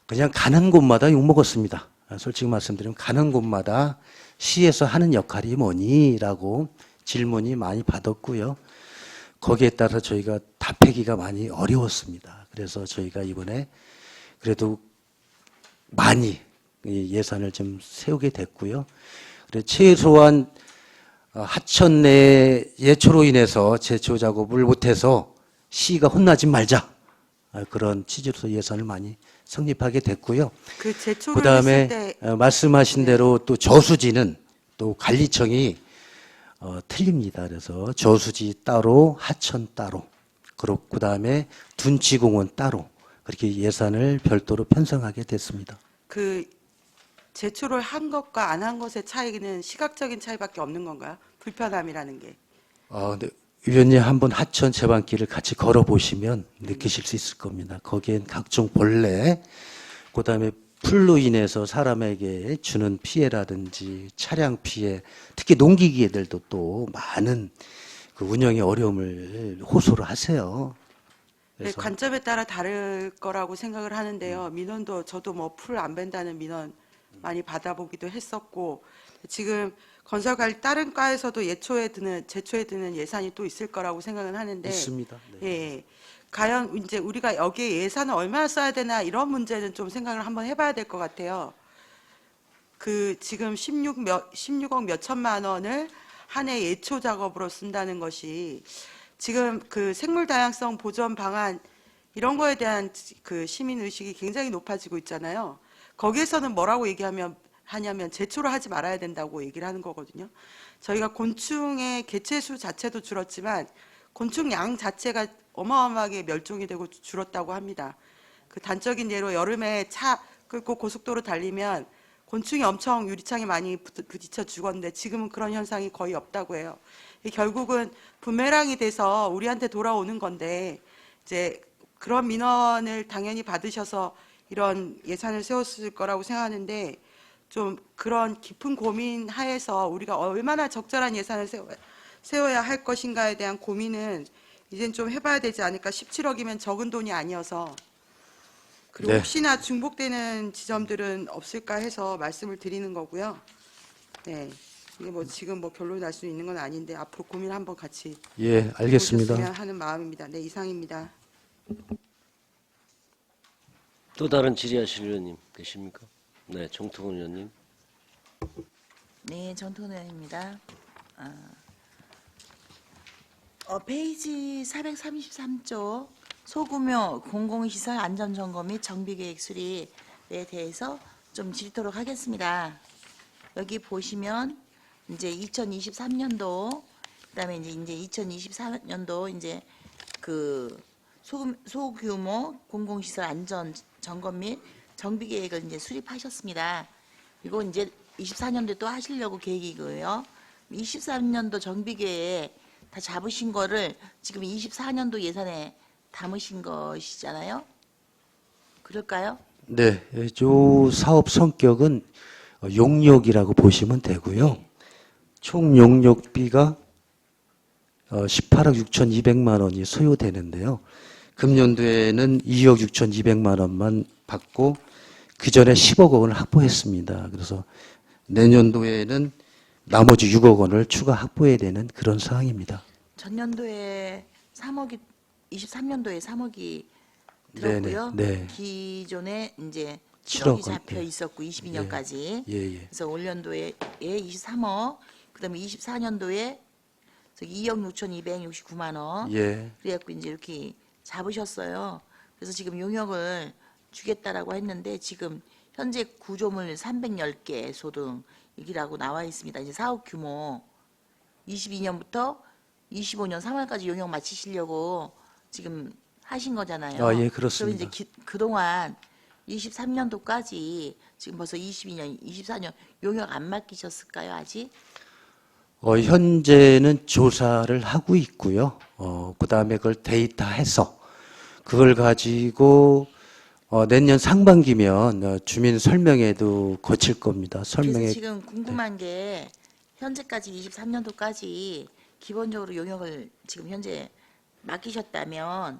그냥 가는 곳마다 욕먹었습니다. 솔직히 말씀드리면 가는 곳마다 시에서 하는 역할이 뭐니라고 질문이 많이 받았고요. 거기에 따라 저희가 답하기가 많이 어려웠습니다. 그래서 저희가 이번에 그래도 많이 예산을 좀 세우게 됐고요. 그래서 최소한 하천 내 예초로 인해서 제초 작업을 못해서 시가 혼나지 말자. 그런 취지로서 예산을 많이 성립하게 됐고요. 그 제초를 그다음에 했을 때 말씀하신 네. 대로 또 저수지는 또 관리청이 틀립니다. 그래서 저수지 따로, 하천 따로, 그리고 그다음에 둔치공원 따로 그렇게 예산을 별도로 편성하게 됐습니다. 그 제초를 한 것과 안 한 것의 차이는 시각적인 차이밖에 없는 건가요? 불편함이라는 게. 근데 위원님 한번 하천 제방길을 같이 걸어보시면 느끼실 수 있을 겁니다. 거기엔 각종 벌레, 그다음에 풀로 인해서 사람에게 주는 피해라든지 차량 피해, 특히 농기계들도 또 많은 그 운영의 어려움을 호소를 하세요. 네, 그래서 관점에 따라 다를 거라고 생각을 하는데요. 민원도 저도 뭐 풀 안 벤다는 민원 많이 받아보기도 했었고, 지금 건설관리 다른 과에서도 제초에 드는 예산이 또 있을 거라고 생각은 하는데, 있습니다. 네. 예, 과연 이제 우리가 여기에 예산을 얼마나 써야 되나 이런 문제는 좀 생각을 한번 해봐야 될 것 같아요. 그 지금 16억 몇 천만 원을 한 해 예초 작업으로 쓴다는 것이 지금 그 생물 다양성 보전 방안 이런 거에 대한 그 시민 의식이 굉장히 높아지고 있잖아요. 거기에서는 뭐라고 하냐면 제초를 하지 말아야 된다고 얘기를 하는 거거든요. 저희가 곤충의 개체수 자체도 줄었지만 곤충 양 자체가 어마어마하게 멸종이 되고 줄었다고 합니다. 그 단적인 예로 여름에 차 끌고 고속도로 달리면 곤충이 엄청 유리창에 많이 부딪혀 죽었는데 지금은 그런 현상이 거의 없다고 해요. 결국은 부메랑이 돼서 우리한테 돌아오는 건데 이제 그런 민원을 당연히 받으셔서 이런 예산을 세웠을 거라고 생각하는데 좀 그런 깊은 고민 하에서 우리가 얼마나 적절한 예산을 세워야 할 것인가에 대한 고민은 이젠 좀 해봐야 되지 않을까. 17억이면 적은 돈이 아니어서 그리고 네. 혹시나 중복되는 지점들은 없을까 해서 말씀을 드리는 거고요. 네. 이게 뭐 지금 뭐 결론이 날 수 있는 건 아닌데 앞으로 고민 한번 같이 예, 알겠습니다. 해보셨으면 하는 마음입니다. 네, 이상입니다. 또 다른 질의하실 의원님 계십니까? 네, 정통훈 의원님. 네, 전통훈 의원입니다. 페이지 433조 소규모 공공시설 안전점검 및 정비계획 수립에 대해서 좀 질의토록 하겠습니다. 여기 보시면 이제 2023년도 그다음에 이제 2024년도 이제 그 소규모 공공시설 안전 점검 및 정비 계획을 이제 수립하셨습니다. 이거 이제 24년도에 또 하시려고 계획이고요. 23년도 정비 계획 다 잡으신 거를 지금 24년도 예산에 담으신 것이잖아요. 그럴까요? 네, 저 사업 성격은 용역이라고 보시면 되고요. 총 용역비가 18억 6,200만 원이 소요되는데요. 금년도에는 2억 6,200만 원만 받고 그 전에 10억 원을 확보했습니다. 그래서 내년도에는 나머지 6억 원을 추가 확보해야 되는 그런 상황입니다. 전년도에 3억이 23년도에 3억이 들었고요. 네. 기존에 이제 7억 7억이 잡혀 원, 있었고 22년까지. 예. 그래서 올 연도에 23억, 그다음에 24년도에 2억 6,269만 원. 예. 그래갖고 이제 이렇게 잡으셨어요. 그래서 지금 용역을 주겠다라고 했는데 지금 현재 구조물 310개 소등이라고 나와 있습니다. 이제 사업 규모 22년부터 25년 3월까지 용역 마치시려고 지금 하신 거잖아요. 아, 예, 그렇습니다. 그럼 이제 그동안 23년도까지 지금 벌써 22년, 24년 용역 안 맡기셨을까요, 아직? 현재는 조사를 하고 있고요. 그다음에 그걸 데이터해서 그걸 가지고 내년 상반기면 주민 설명회도 거칠 겁니다. 그래서 설명회. 지금 궁금한 게 현재까지 23년도까지 기본적으로 용역을 지금 현재 맡기셨다면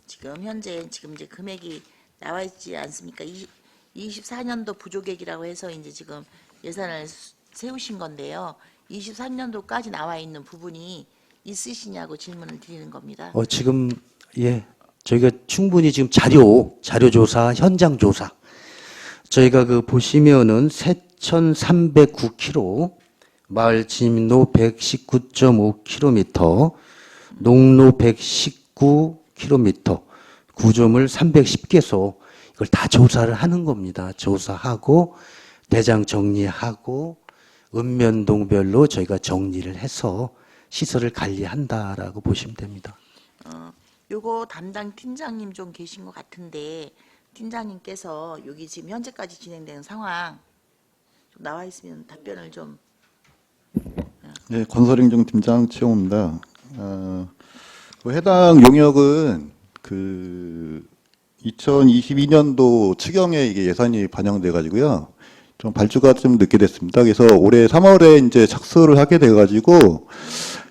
지금 현재 지금 이제 금액이 나와 있지 않습니까? 24년도 부족액이라고 해서 이제 지금 예산을 세우신 건데요. 23년도까지 나와 있는 부분이 있으시냐고 질문을 드리는 겁니다. 지금 예, 저희가 충분히 지금 자료 조사, 현장 조사. 저희가 그 보시면은 세천309km, 마을 진입로 119.5km, 농로 119km, 구조물 310개소 이걸 다 조사를 하는 겁니다. 조사하고 대장 정리하고 읍면동별로 저희가 정리를 해서 시설을 관리한다라고 보시면 됩니다. 요거 담당 팀장님 좀 계신 것 같은데 팀장님께서 여기 지금 현재까지 진행되는 상황 좀 나와 있으면 답변을 좀. 네, 건설행정팀장 최홍입니다. 해당 용역은 그 2022년도 추경에 이게 예산이 반영돼 가지고요. 좀 발주가 좀 늦게 됐습니다. 그래서 올해 3월에 이제 착수를 하게 돼 가지고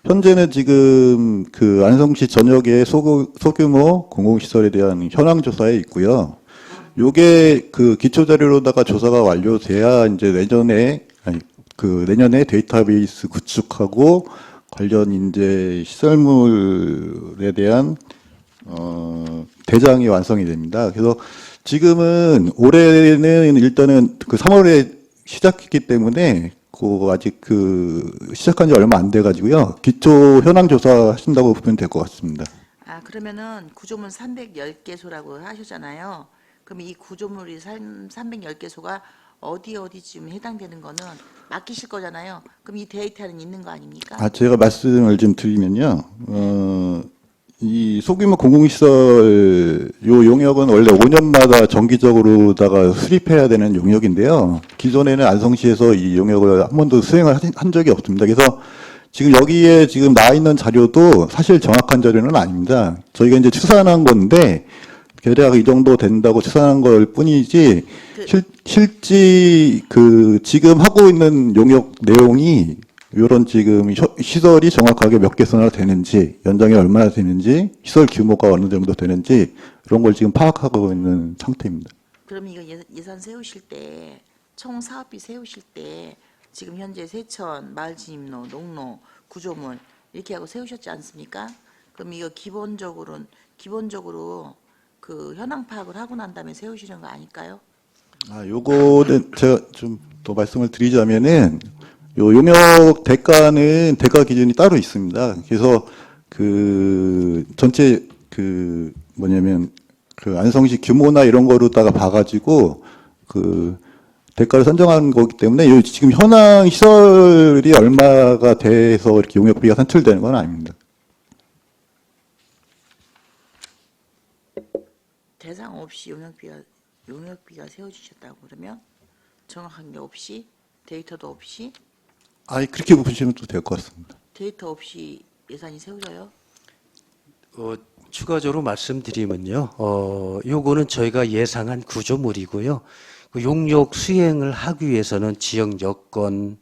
현재는 지금 그 안성시 전역의 소규모 공공시설에 대한 현황 조사에 있고요. 요게 그 기초 자료로다가 조사가 완료돼야 이제 내년에 데이터베이스 구축하고 관련 이제 시설물에 대한 대장이 완성이 됩니다. 그래서 지금은 올해는 일단은 그 3월에 시작했기 때문에 아직 시작한 지 얼마 안 돼 가지고요. 기초 현황 조사 하신다고 보면 될 것 같습니다. 그러면은 구조물 310개소라고 하셨잖아요. 그럼 이 구조물이 310개소가 어디쯤 해당되는 거는 맡기실 거잖아요. 그럼 이 데이터는 있는 거 아닙니까? 제가 말씀을 좀 드리면요. 이 소규모 공공시설 요 용역은 원래 5년마다 정기적으로다가 수립해야 되는 용역인데요. 기존에는 안성시에서 이 용역을 한 번도 수행을 한 적이 없습니다. 그래서 지금 여기에 지금 나와 있는 자료도 사실 정확한 자료는 아닙니다. 저희가 이제 추산한 건데 대략 이 정도 된다고 추산한 걸 뿐이지 실제 지금 하고 있는 용역 내용이 이런 지금 시설이 정확하게 몇 개소나 되는지, 연장이 얼마나 되는지, 시설 규모가 어느 정도 되는지 이런 걸 지금 파악하고 있는 상태입니다. 그럼 이거 예산 세우실 때, 총 사업비 세우실 때 지금 현재 세천, 마을진입로, 농로, 구조물 이렇게 하고 세우셨지 않습니까? 그럼 이거 기본적으로 그 현황 파악을 하고 난 다음에 세우시는 거 아닐까요? 요거는 제가 좀 더 말씀을 드리자면은 요 용역 대가는 대가 기준이 따로 있습니다. 그래서 그 전체 그 뭐냐면 그 안성시 규모나 이런 거로다가 봐가지고 그 대가를 선정한 거기 때문에 요 지금 현황 시설이 얼마가 돼서 이렇게 용역비가 산출되는 건 아닙니다. 대상 없이 용역비가 세워주셨다고 그러면 정확한 게 없이 데이터도 없이 그렇게 보시면 또 될 것 같습니다. 데이터 없이 예산이 세워져요? 추가적으로 말씀드리면요. 요거는 저희가 예상한 구조물이고요. 그 용역 수행을 하기 위해서는 지역 여건에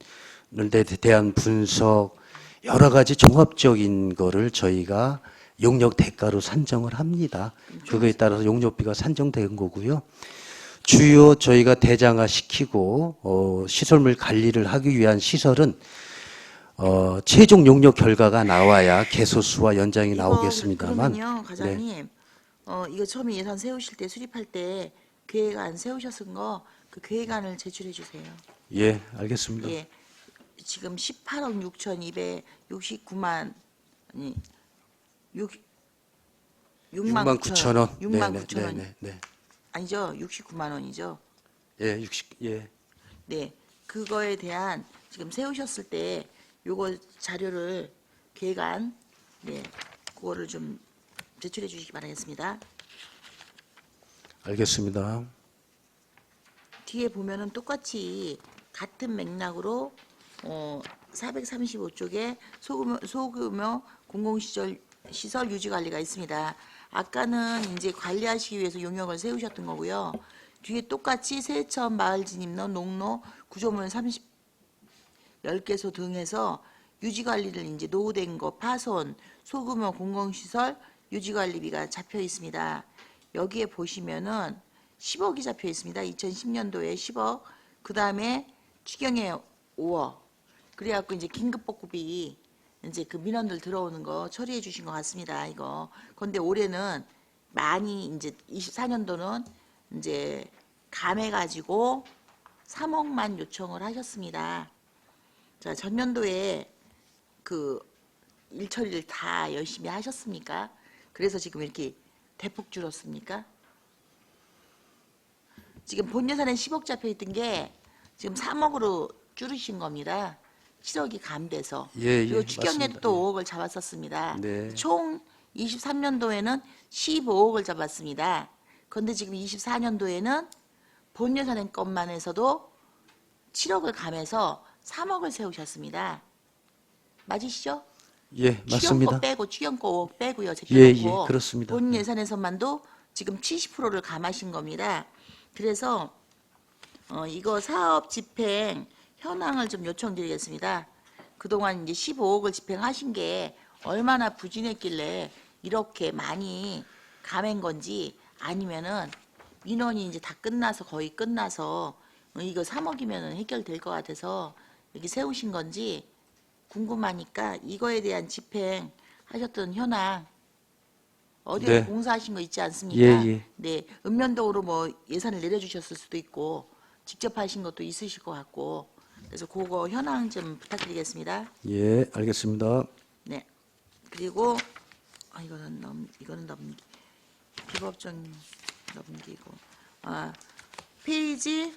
대한 분석, 여러 가지 종합적인 거를 저희가 용역 대가로 산정을 합니다. 그거에 따라서 용역비가 산정된 거고요. 주요 저희가 대장화 시키고 시설물 관리를 하기 위한 시설은 최종 용역 결과가 나와야 개소수와 연장이 나오겠습니다만. 그러면요, 과장님, 이거 처음에 예산 세우실 때 수립할 때 계획안 세우셨은 거 그 계획안을 제출해 주세요. 예, 알겠습니다. 예, 지금 18억 6,269만 아니 6만 9천 원. 6만 9천 원. 네. 아니죠, 69만 원이죠. 예, 예. 네, 그거에 대한 지금 세우셨을 때 요거 자료를 계획안, 네, 그거를 좀 제출해 주시기 바라겠습니다. 알겠습니다. 뒤에 보면은 똑같이 같은 맥락으로 435쪽에 소규모 공공시설 유지 관리가 있습니다. 아까는 이제 관리하시기 위해서 용역을 세우셨던 거고요. 뒤에 똑같이 세천, 마을진입로, 농로, 구조물 10개소 등에서 유지관리를 이제 노후된 거 파손, 소규모 공공시설 유지관리비가 잡혀 있습니다. 여기에 보시면은 10억이 잡혀 있습니다. 2010년도에 10억, 그 다음에 추경에 5억. 그래갖고 이제 긴급복구비 이제 그 민원들 들어오는 거 처리해 주신 것 같습니다. 이거. 그런데 올해는 많이 이제 24년도는 이제 감해가지고 3억만 요청을 하셨습니다. 자, 전년도에 그 일처리를 다 열심히 하셨습니까? 그래서 지금 이렇게 대폭 줄었습니까? 지금 본 예산에 10억 잡혀 있던 게 지금 3억으로 줄이신 겁니다. 7억이 감돼서. 예, 그리고 추경에 맞습니다. 또 5억을 잡았었습니다. 네. 총 23년도에는 15억을 잡았습니다. 그런데 지금 24년도에는 본 예산의 것만 해서도 7억을 감해서 3억을 세우셨습니다. 맞으시죠? 예, 맞습니다. 추경거 빼고 추경거 5억 빼고요. 예, 제껴놓고 예, 그렇습니다. 본 예산에서만도 지금 70%를 감하신 겁니다. 그래서 이거 사업 집행 현황을 좀 요청드리겠습니다. 그동안 이제 15억을 집행하신 게 얼마나 부진했길래 이렇게 많이 감한 건지, 아니면은 민원이 이제 다 끝나서 거의 끝나서 이거 3억이면은 해결될 것 같아서 여기 세우신 건지 궁금하니까 이거에 대한 집행하셨던 현황 어디에 네. 공사하신 거 있지 않습니까? 예. 네, 읍면동으로 뭐 예산을 내려주셨을 수도 있고 직접 하신 것도 있으실 것 같고, 그래서 그거 현황 좀 부탁드리겠습니다. 예, 알겠습니다. 네. 그리고 이거는 비법정 넘기고 페이지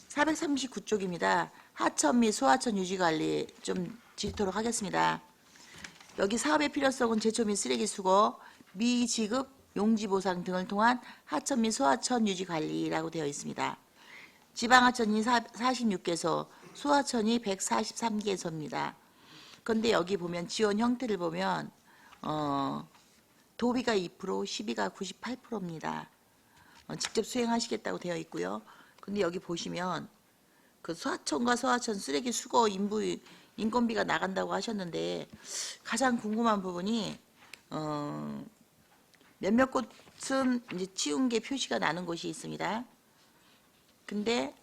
439쪽입니다. 하천 및 소하천 유지관리 좀 질토록 하겠습니다. 여기 사업의 필요성은 제초 및 쓰레기 수거, 미지급, 용지보상 등을 통한 하천 및 소하천 유지관리라고 되어 있습니다. 지방하천이 46개소, 소하천이 143개소입니다. 그런데 여기 보면 지원 형태를 보면 도비가 2%, 시비가 98%입니다. 직접 수행하시겠다고 되어 있고요. 근데 여기 보시면 그 소하천과 소하천 쓰레기 수거 인건비가 나간다고 하셨는데 가장 궁금한 부분이 몇몇 곳은 이제 치운 게 표시가 나는 곳이 있습니다. 근데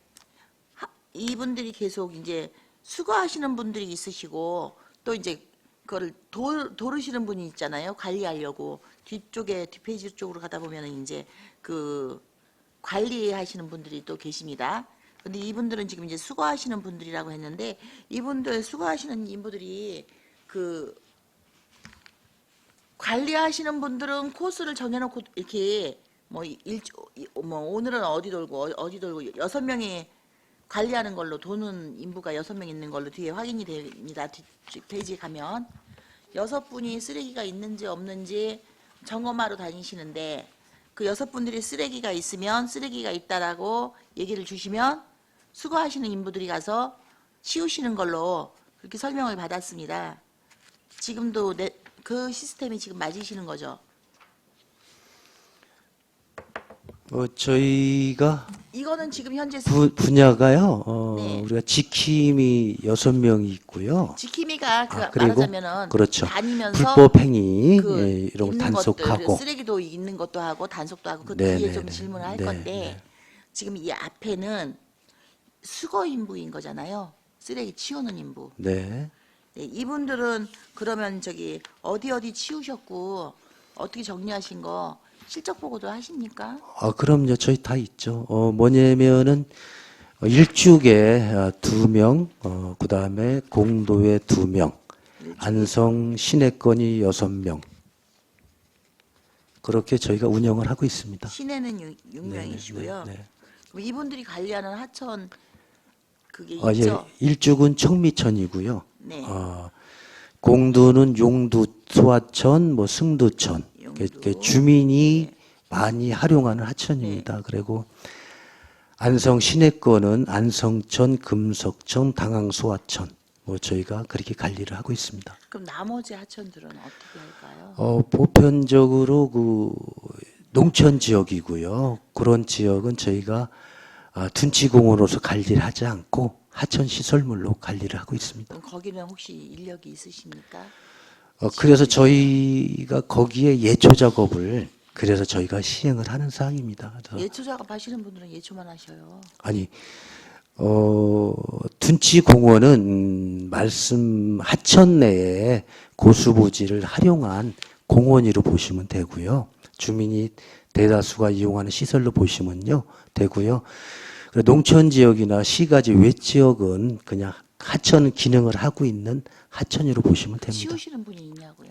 이분들이 계속 이제 수거하시는 분들이 있으시고 또 이제 그거를 도르시는 분이 있잖아요. 관리하려고 뒤쪽에 뒷페이지 쪽으로 가다 보면은 이제 그 관리하시는 분들이 또 계십니다. 근데 이분들은 지금 이제 수거하시는 분들이라고 했는데 이분들 수거하시는 인부들이 그 관리하시는 분들은 코스를 정해놓고 이렇게 뭐 오늘은 어디 돌고 6명이 관리하는 걸로 도는 인부가 6명 있는 걸로 뒤에 확인이 됩니다. 뒷 페이지에 가면 6분이 쓰레기가 있는지 없는지 점검하러 다니시는데 그 6분들이 쓰레기가 있으면 쓰레기가 있다라고 얘기를 주시면 수거하시는 인부들이 가서 치우시는 걸로 그렇게 설명을 받았습니다. 지금도 그 시스템이 지금 맞으시는 거죠? 저희가 이거는 지금 현재 분야가요. 네. 우리가 지킴이 6명이 있고요. 지킴이가 그리고 말하자면은 그렇죠. 다니면서 불법 행위 그 예, 이런 거 있는 단속하고 것들, 쓰레기도 있는 것도 하고 단속도 하고 그 네, 뒤에 네, 좀 네. 질문을 할 네, 건데 네. 지금 이 앞에는 수거 인부인 거잖아요. 쓰레기 치우는 인부. 네. 네, 이분들은 그러면 저기 어디 치우셨고 어떻게 정리하신 거 실적 보고도 하십니까? 그럼요. 저희 다 있죠. 뭐냐면은 일죽에 2명, 그다음에 공도에 2명, 안성 시내권이 6명. 그렇게 저희가 운영을 하고 있습니다. 시내는 6명이시고요. 네, 네. 그럼 이분들이 관리하는 하천 그게 예, 있죠? 일죽은 청미천이고요. 네. 공도는 용두, 소하천, 뭐 승두천. 용두. 주민이 많이 활용하는 하천입니다. 그리고 안성 시내권은 안성천, 금석천, 당항소하천. 뭐 저희가 그렇게 관리를 하고 있습니다. 그럼 나머지 하천들은 어떻게 할까요? 보편적으로 그 농촌 지역이고요. 그런 지역은 저희가 둔치공원으로서 관리를 하지 않고 하천 시설물로 관리를 하고 있습니다. 그럼 거기는 혹시 인력이 있으십니까? 그래서 저희가 거기에 예초 작업을 그래서 저희가 시행을 하는 사항입니다. 그래서 예초 작업 하시는 분들은 예초만 하셔요. 아니 둔치공원은 말씀 하천 내에 고수부지를 활용한 공원으로 보시면 되고요. 주민이 대다수가 이용하는 시설로 보시면요 되고요. 농촌 지역이나 시가지 외 지역은 그냥 하천 기능을 하고 있는 하천으로 보시면 됩니다. 치우시는 분이 있냐고요?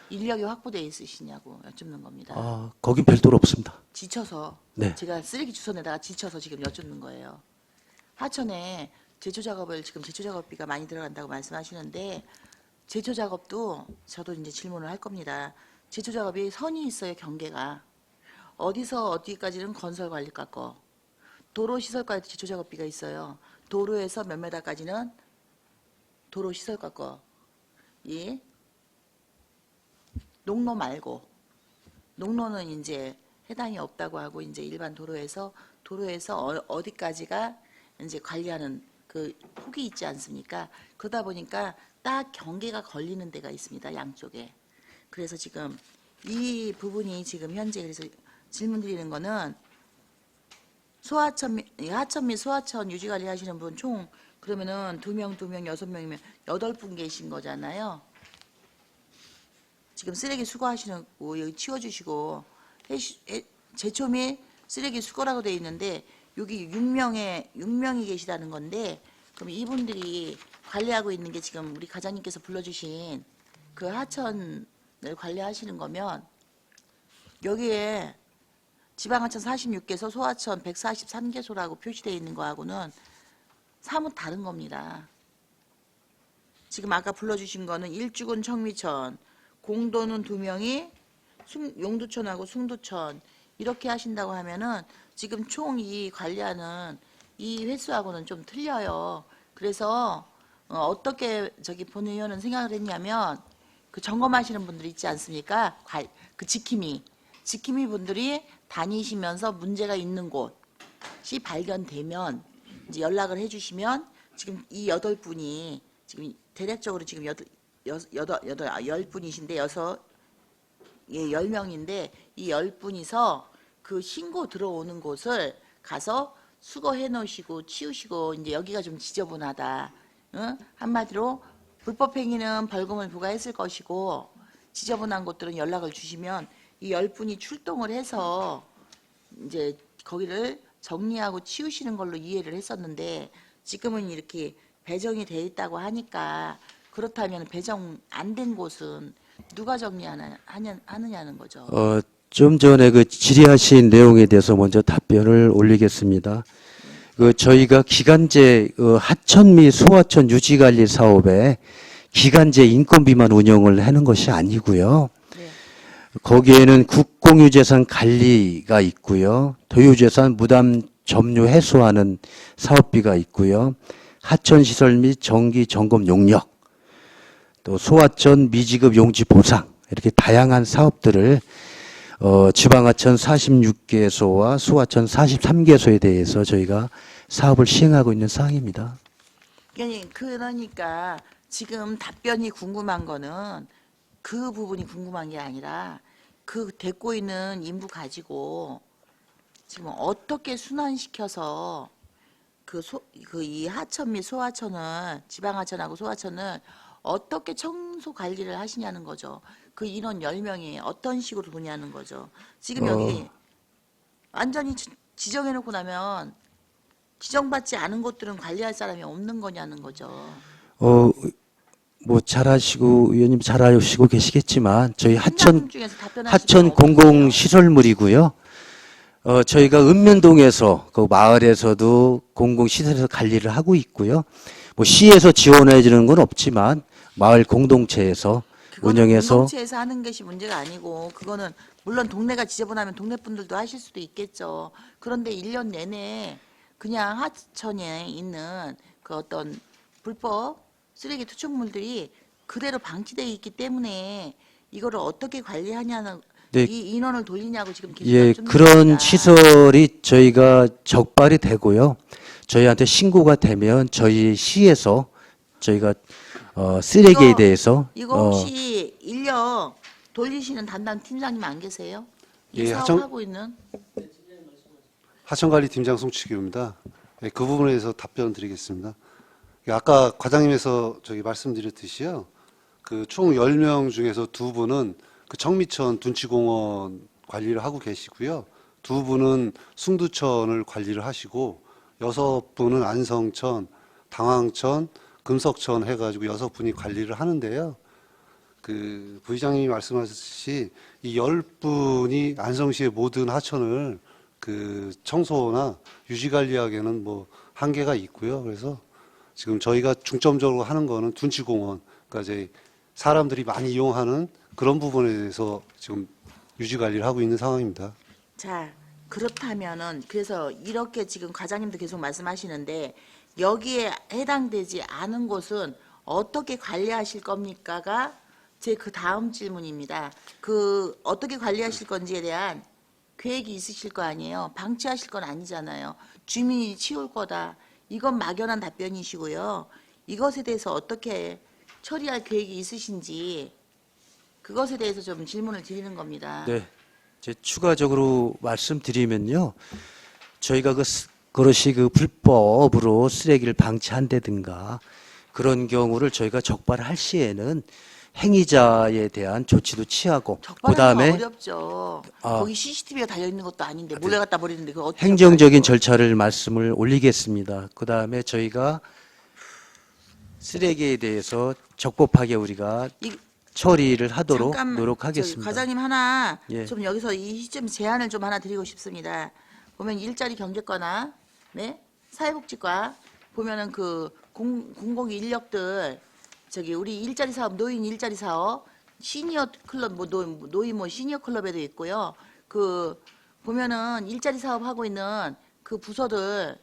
인력이 확보되어 있으시냐고 여쭙는 겁니다. 거긴 별도로 없습니다. 지쳐서 네. 제가 쓰레기 주선에다가 지쳐서 지금 여쭙는 거예요. 하천에 제초 작업을 지금 제초 작업비가 많이 들어간다고 말씀하시는데 제초 작업도 저도 이제 질문을 할 겁니다. 제초 작업이 선이 있어요. 경계가 어디서 어디까지는 건설관리과 거, 도로시설과에도 제초 작업비가 있어요. 도로에서 몇 메다까지는 도로시설과 거, 예. 농로 말고 농로는 이제 해당이 없다고 하고 이제 일반 도로에서 어디까지가 이제 관리하는 그 폭이 있지 않습니까? 그러다 보니까 딱 경계가 걸리는 데가 있습니다. 양쪽에. 그래서 지금 이 부분이 지금 현재 그래서 질문 드리는 거는 하천 및 소하천 유지 관리하시는 분 총 그러면은 2명, 6명이면 8분 계신 거잖아요. 지금 쓰레기 수거하시는 거 여기 치워주시고 제초 및 쓰레기 수거라고 돼 있는데 여기 6명이 계시다는 건데 그럼 이분들이 관리하고 있는 게 지금 우리 과장님께서 불러주신 그 하천을 관리하시는 거면 여기에 지방하천 46개소, 소하천 143개소라고 표시되어 있는 거하고는 사뭇 다른 겁니다. 지금 아까 불러주신 거는 일주군 청미천, 공도는 2명이 용두천하고 숭두천 이렇게 하신다고 하면은 지금 총 이 관리하는 이 횟수하고는 좀 틀려요. 그래서 어떻게 저기 본 의원은 생각을 했냐면 그 점검하시는 분들 있지 않습니까? 그 지킴이 분들이 다니시면서 문제가 있는 곳이 발견되면 이제 연락을 해주시면 지금 이 8분이 지금 대략적으로 지금 10분이신데 10명인데 이 10분이서 그 신고 들어오는 곳을 가서 수거해 놓으시고 치우시고 이제 여기가 좀 지저분하다. 응? 한마디로 불법 행위는 벌금을 부과했을 것이고 지저분한 곳들은 연락을 주시면 이 10분이 출동을 해서 이제 거기를 정리하고 치우시는 걸로 이해를 했었는데 지금은 이렇게 배정이 돼 있다고 하니까 그렇다면 배정 안 된 곳은 누가 정리하느냐는 거죠. 좀 전에 그 질의하신 내용에 대해서 먼저 답변을 올리겠습니다. 저희가 기간제 하천 및 소하천 유지관리 사업에 기간제 인건비만 운영을 하는 것이 아니고요. 네. 거기에는 국공유재산 관리가 있고요. 도유재산 무담 점유 해소하는 사업비가 있고요. 하천시설 및 정기 점검 용역, 또 소하천 미지급 용지 보상 이렇게 다양한 사업들을 지방하천 46개소와 소하천 43개소에 대해서 저희가 사업을 시행하고 있는 사항입니다. 그러니까 지금 답변이 궁금한 거는 그 부분이 궁금한 게 아니라 그 데리고 있는 인부 가지고 지금 어떻게 순환시켜서 이 하천 및 소하천을 지방하천하고 소하천을 어떻게 청소 관리를 하시냐는 거죠. 그 인원 10명이 어떤 식으로 도냐는 거죠. 지금 여기 완전히 지정해놓고 나면 지정받지 않은 곳들은 관리할 사람이 없는 거냐는 거죠. 뭐 잘하시고 의원님 잘하시고 계시겠지만 저희 하천 중에서 답변하시는 하천 분 없으세요? 공공시설물이고요. 저희가 읍면동에서 그 마을에서도 공공시설에서 관리를 하고 있고요. 뭐 시에서 지원해 주는 건 없지만 마을 공동체에서 그거는 운영해서 공동체에서 하는 것이 문제가 아니고 그거는 물론 동네가 지저분하면 동네 분들도 하실 수도 있겠죠. 그런데 1년 내내 그냥 하천에 있는 그 어떤 불법 쓰레기 투척물들이 그대로 방치되어 있기 때문에 이거를 어떻게 관리하냐는 네. 이 인원을 돌리냐고 지금 계속 예, 여쭙는 그런 겁니다. 시설이 저희가 적발이 되고요. 저희한테 신고가 되면 저희 시에서 저희가 쓰레기에 대해서 이거 혹시 인력 돌리시는 담당 팀장님 안 계세요? 이 예, 사업하고 있는 하천관리팀장 송치규입니다. 예, 그 부분에 대해서 답변 드리겠습니다. 아까 과장님에서 저기 말씀드렸듯이요. 그 총 10명 중에서 2분은 그 청미천 둔치공원 관리를 하고 계시고요. 2분은 숭두천을 관리를 하시고 6분은 안성천, 당황천, 금석천 해가지고 6분이 관리를 하는데요. 그 부의장님이 말씀하셨듯이 이 10분이 안성시의 모든 하천을 그 청소나 유지 관리하기에는 뭐 한계가 있고요. 그래서 지금 저희가 중점적으로 하는 거는 둔치공원, 그러니까 이제 사람들이 많이 이용하는 그런 부분에 대해서 지금 유지 관리를 하고 있는 상황입니다. 자, 그렇다면은 그래서 이렇게 지금 과장님도 계속 말씀하시는데 여기에 해당되지 않은 곳은 어떻게 관리하실 겁니까가 제 그 다음 질문입니다. 그 어떻게 관리하실 건지에 대한 계획이 있으실 거 아니에요. 방치하실 건 아니잖아요. 주민이 치울 거다. 이건 막연한 답변이시고요. 이것에 대해서 어떻게 처리할 계획이 있으신지 그것에 대해서 좀 질문을 드리는 겁니다. 네, 이제 추가적으로 말씀드리면요, 저희가 그것이 그 불법으로 쓰레기를 방치한다든가 그런 경우를 저희가 적발할 시에는 행위자에 대한 조치도 취하고 적발하는 그다음에 건 어렵죠. 거기 CCTV가 달려 있는 것도 아닌데 몰래 갖다 버리는데 그거 어떻게 행정적인 적발하죠? 절차를 말씀을 올리겠습니다. 그다음에 저희가 쓰레기에 대해서 적법하게 우리가 처리를 하도록 잠깐만, 노력하겠습니다. 저기 과장님 하나 예. 좀 여기서 이 시점 제안을 좀 하나 드리고 싶습니다. 보면 일자리 경제과나 네 사회복지과 보면은 그 공공 인력들 저기 우리 일자리 사업 노인 일자리 사업 시니어 클럽 뭐 노인 뭐 시니어 클럽에도 있고요. 그 보면은 일자리 사업 하고 있는 그 부서들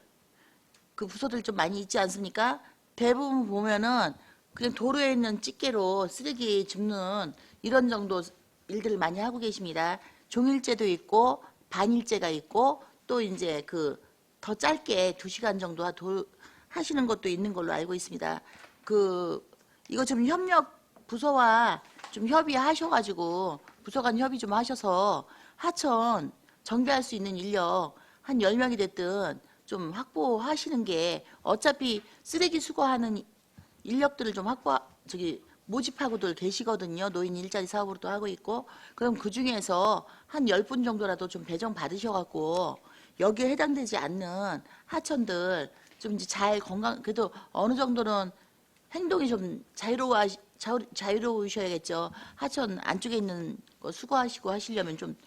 좀 많이 있지 않습니까? 대부분 보면은 그냥 도로에 있는 집게로 쓰레기 줍는 이런 정도 일들을 많이 하고 계십니다. 종일제도 있고 반일제가 있고 또 이제 그 더 짧게 2시간 정도 하시는 것도 있는 걸로 알고 있습니다. 이거 좀 협력 부서와 좀 협의하셔가지고 부서 간 협의 좀 하셔서 하천 정비할 수 있는 인력 한 10명이 됐든 좀 확보하시는 게 어차피 쓰레기 수거하는 인력들을 좀 모집하고들 계시거든요. 노인 일자리 사업으로도 하고 있고. 그럼 그 중에서 한 10분 정도라도 좀 배정 받으셔갖고 여기에 해당되지 않는 하천들 좀 이제 잘 그래도 어느 정도는 행동이 좀 자유로우셔야겠죠. 하천 안쪽에 있는 거 수거하시고 하시려면 좀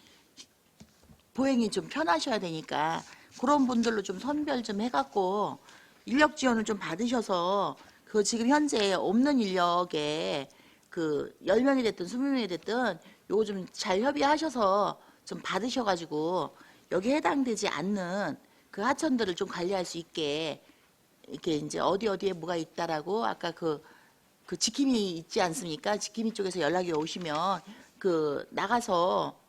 보행이 좀 편하셔야 되니까 그런 분들로 좀 선별 좀 해갖고 인력 지원을 좀 받으셔서 그 지금 현재 없는 인력에 그 10명이 됐든 20명이 됐든 요거 좀 잘 협의하셔서 좀 받으셔가지고 여기 해당되지 않는 그 하천들을 좀 관리할 수 있게 이렇게 이제 어디에 뭐가 있다라고 아까 그 지킴이 있지 않습니까? 지킴이 쪽에서 연락이 오시면 그 나가서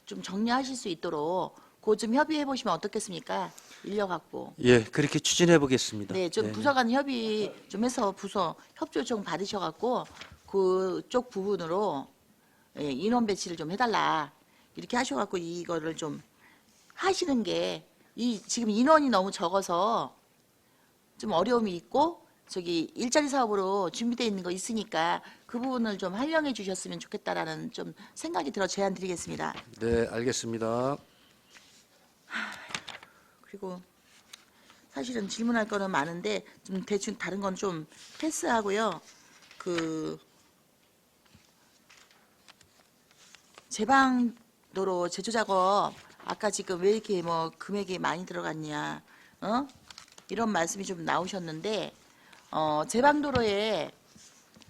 좀 정리하실 수 있도록 그거 좀 협의해 보시면 어떻겠습니까? 인력 확보. 예, 그렇게 추진해 보겠습니다. 네, 좀 부서 간 협의 좀 해서 부서 협조 좀 받으셔갖고 그쪽 부분으로 예, 인원 배치를 좀 해달라 이렇게 하셔갖고 이거를 좀 하시는 게 지금 인원이 너무 적어서 좀 어려움이 있고 저기 일자리 사업으로 준비되어 있는 거 있으니까 그 부분을 좀 활용해 주셨으면 좋겠다라는 좀 생각이 들어 제안 드리겠습니다. 네, 알겠습니다. 그리고 사실은 질문할 거는 많은데 좀 대충 다른 건 좀 패스하고요. 제방도로 제조 작업 아까 지금 왜 이렇게 뭐 금액이 많이 들어갔냐, 이런 말씀이 좀 나오셨는데 제방도로에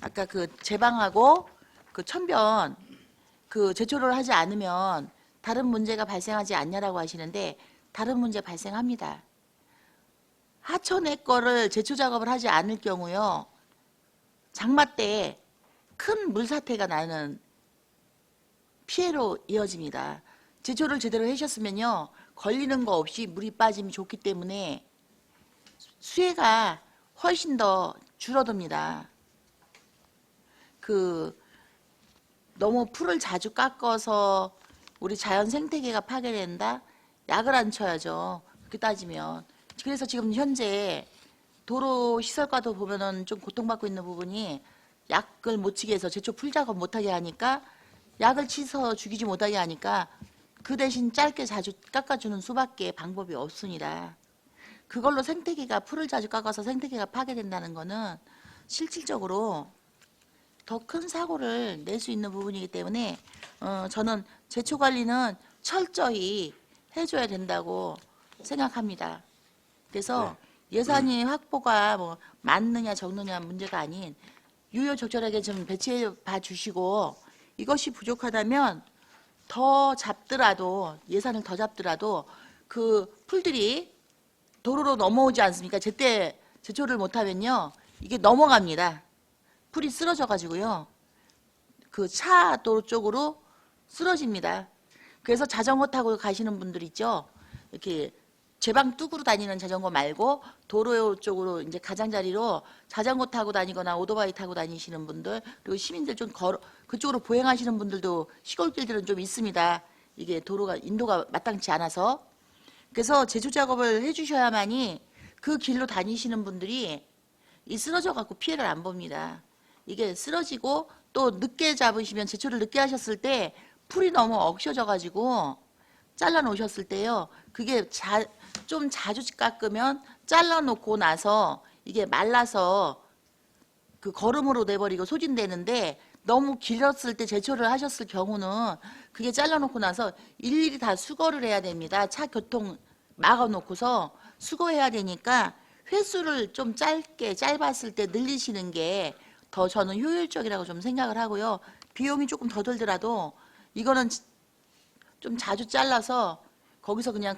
아까 그 제방하고 그 천변 그 제초를 하지 않으면 다른 문제가 발생하지 않냐라고 하시는데 다른 문제 발생합니다. 하천의 거를 제초 작업을 하지 않을 경우요. 장마 때 큰 물사태가 나는 피해로 이어집니다. 제초를 제대로 하셨으면요. 걸리는 거 없이 물이 빠짐이 좋기 때문에 수해가 훨씬 더 줄어듭니다. 너무 풀을 자주 깎아서 우리 자연 생태계가 파괴된다? 약을 안 쳐야죠. 그렇게 따지면. 그래서 지금 현재 도로 시설과도 보면은 좀 고통받고 있는 부분이 약을 못 치게 해서 제초 풀 작업 못하게 하니까 약을 치서 죽이지 못하게 하니까 그 대신 짧게 자주 깎아주는 수밖에 방법이 없습니다. 그걸로 생태계가 풀을 자주 깎아서 생태계가 파괴된다는 거는 실질적으로 더 큰 사고를 낼 수 있는 부분이기 때문에 저는 제초 관리는 철저히 해줘야 된다고 생각합니다. 그래서 예산이 확보가 뭐 많느냐 적느냐 문제가 아닌 유효적절하게 좀 배치해 봐 주시고 이것이 부족하다면 더 잡더라도 예산을 더 잡더라도 그 풀들이 도로로 넘어오지 않습니까? 제때 제초를 못하면요 이게 넘어갑니다. 풀이 쓰러져 가지고요 그 차 도로 쪽으로 쓰러집니다. 그래서 자전거 타고 가시는 분들 있죠. 이렇게 제방 뚝으로 다니는 자전거 말고 도로 쪽으로 이제 가장자리로 자전거 타고 다니거나 오토바이 타고 다니시는 분들 그리고 시민들 좀 그쪽으로 보행하시는 분들도 시골길들은 좀 있습니다. 이게 인도가 마땅치 않아서 그래서 제초 작업을 해주셔야만이 그 길로 다니시는 분들이 쓰러져 갖고 피해를 안 봅니다. 이게 쓰러지고 또 늦게 잡으시면 제초를 늦게 하셨을 때 풀이 너무 억셔져 가지고 잘라 놓으셨을 때요. 그게 좀 자주 깎으면 잘라 놓고 나서 이게 말라서 그 거름으로 내버리고 소진되는데 너무 길었을 때 제초를 하셨을 경우는 그게 잘라 놓고 나서 일일이 다 수거를 해야 됩니다. 차 교통 막아 놓고서 수거해야 되니까 횟수를 좀 짧았을 때 늘리시는 게 더 저는 효율적이라고 좀 생각을 하고요. 비용이 조금 더 들더라도 이거는 좀 자주 잘라서 거기서 그냥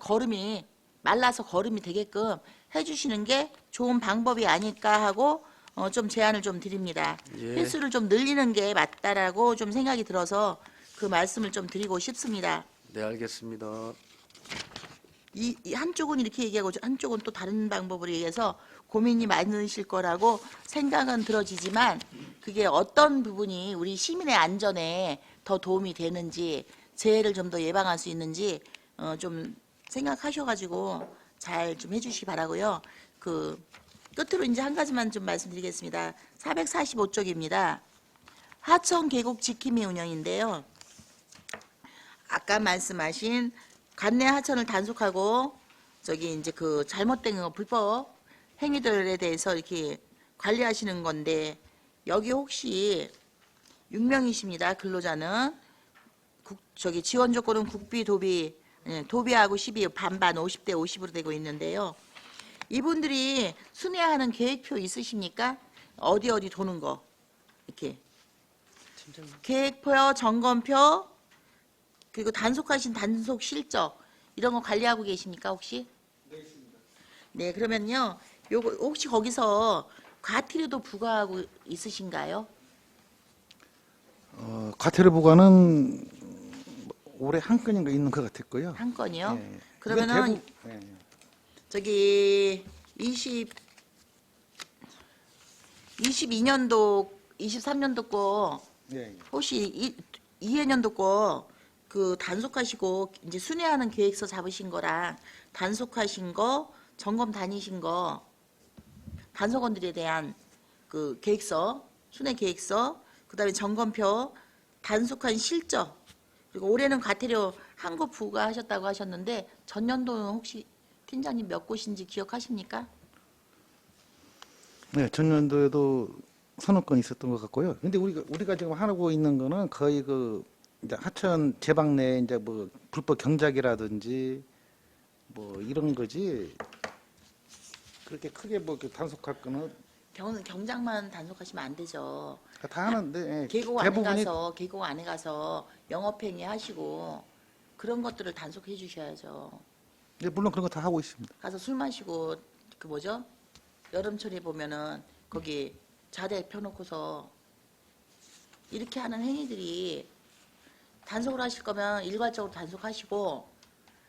말라서 거름이 되게끔 해주시는 게 좋은 방법이 아닐까 하고 좀 제안을 좀 드립니다. 횟수를 좀 늘리는 게 맞다라고 좀 생각이 들어서 그 말씀을 좀 드리고 싶습니다. 네, 알겠습니다. 이 한쪽은 이렇게 얘기하고 한쪽은 또 다른 방법으로 얘기해서 고민이 많으실 거라고 생각은 들어지지만 그게 어떤 부분이 우리 시민의 안전에 더 도움이 되는지 재해를 좀 더 예방할 수 있는지 좀 생각하셔가지고 잘 좀 해주시기 바라고요. 그 끝으로 이제 한 가지만 좀 말씀드리겠습니다. 445쪽입니다. 하천 계곡 지킴이 운영인데요. 아까 말씀하신 관내 하천을 단속하고 저기 이제 그 잘못된 거 불법 행위들에 대해서 이렇게 관리하시는 건데 여기 혹시 6명이십니다. 근로자는 저기 지원 조건은 국비, 도비, 도비하고 12 반반 50대 50으로 되고 있는데요. 이분들이 순회하는 계획표 있으십니까? 어디 도는 거 이렇게 계획표, 점검표 그리고 단속하신 단속 실적 이런 거 관리하고 계십니까 혹시? 네, 있습니다. 네, 그러면요. 요거 혹시 거기서 과태료도 부과하고 있으신가요? 과태료 부과는 올해 한 건인가 있는 것 같았고요. 한 건이요? 네. 그러면은 네. 저기 22년도 23년도 거 네. 혹시 2회년도 거 그 단속하시고 이제 순회하는 계획서 잡으신 거랑 단속하신 거 점검 다니신 거 단속원들에 대한 그 계획서 순회 계획서 그다음에 점검표 단속한 실적 그리고 올해는 과태료 한 거 부과하셨다고 하셨는데 전년도는 혹시 팀장님 몇 곳인지 기억하십니까? 네, 전년도에도 서너 건 있었던 것 같고요. 근데 우리가 지금 하고 있는 거는 거의 그 이제 하천 제방 내에 이제 뭐 불법 경작이라든지 뭐 이런 거지. 그렇게 크게 뭐 이렇게 단속할 거는 경장만 단속하시면 안 되죠. 다 하는데 예, 계곡 안에 가서 영업행위 하시고 그런 것들을 단속해 주셔야죠. 네, 물론 그런 거 다 하고 있습니다. 가서 술 마시고 그 뭐죠? 여름철에 보면은 거기 자대 펴놓고서 이렇게 하는 행위들이 단속을 하실 거면 일괄적으로 단속하시고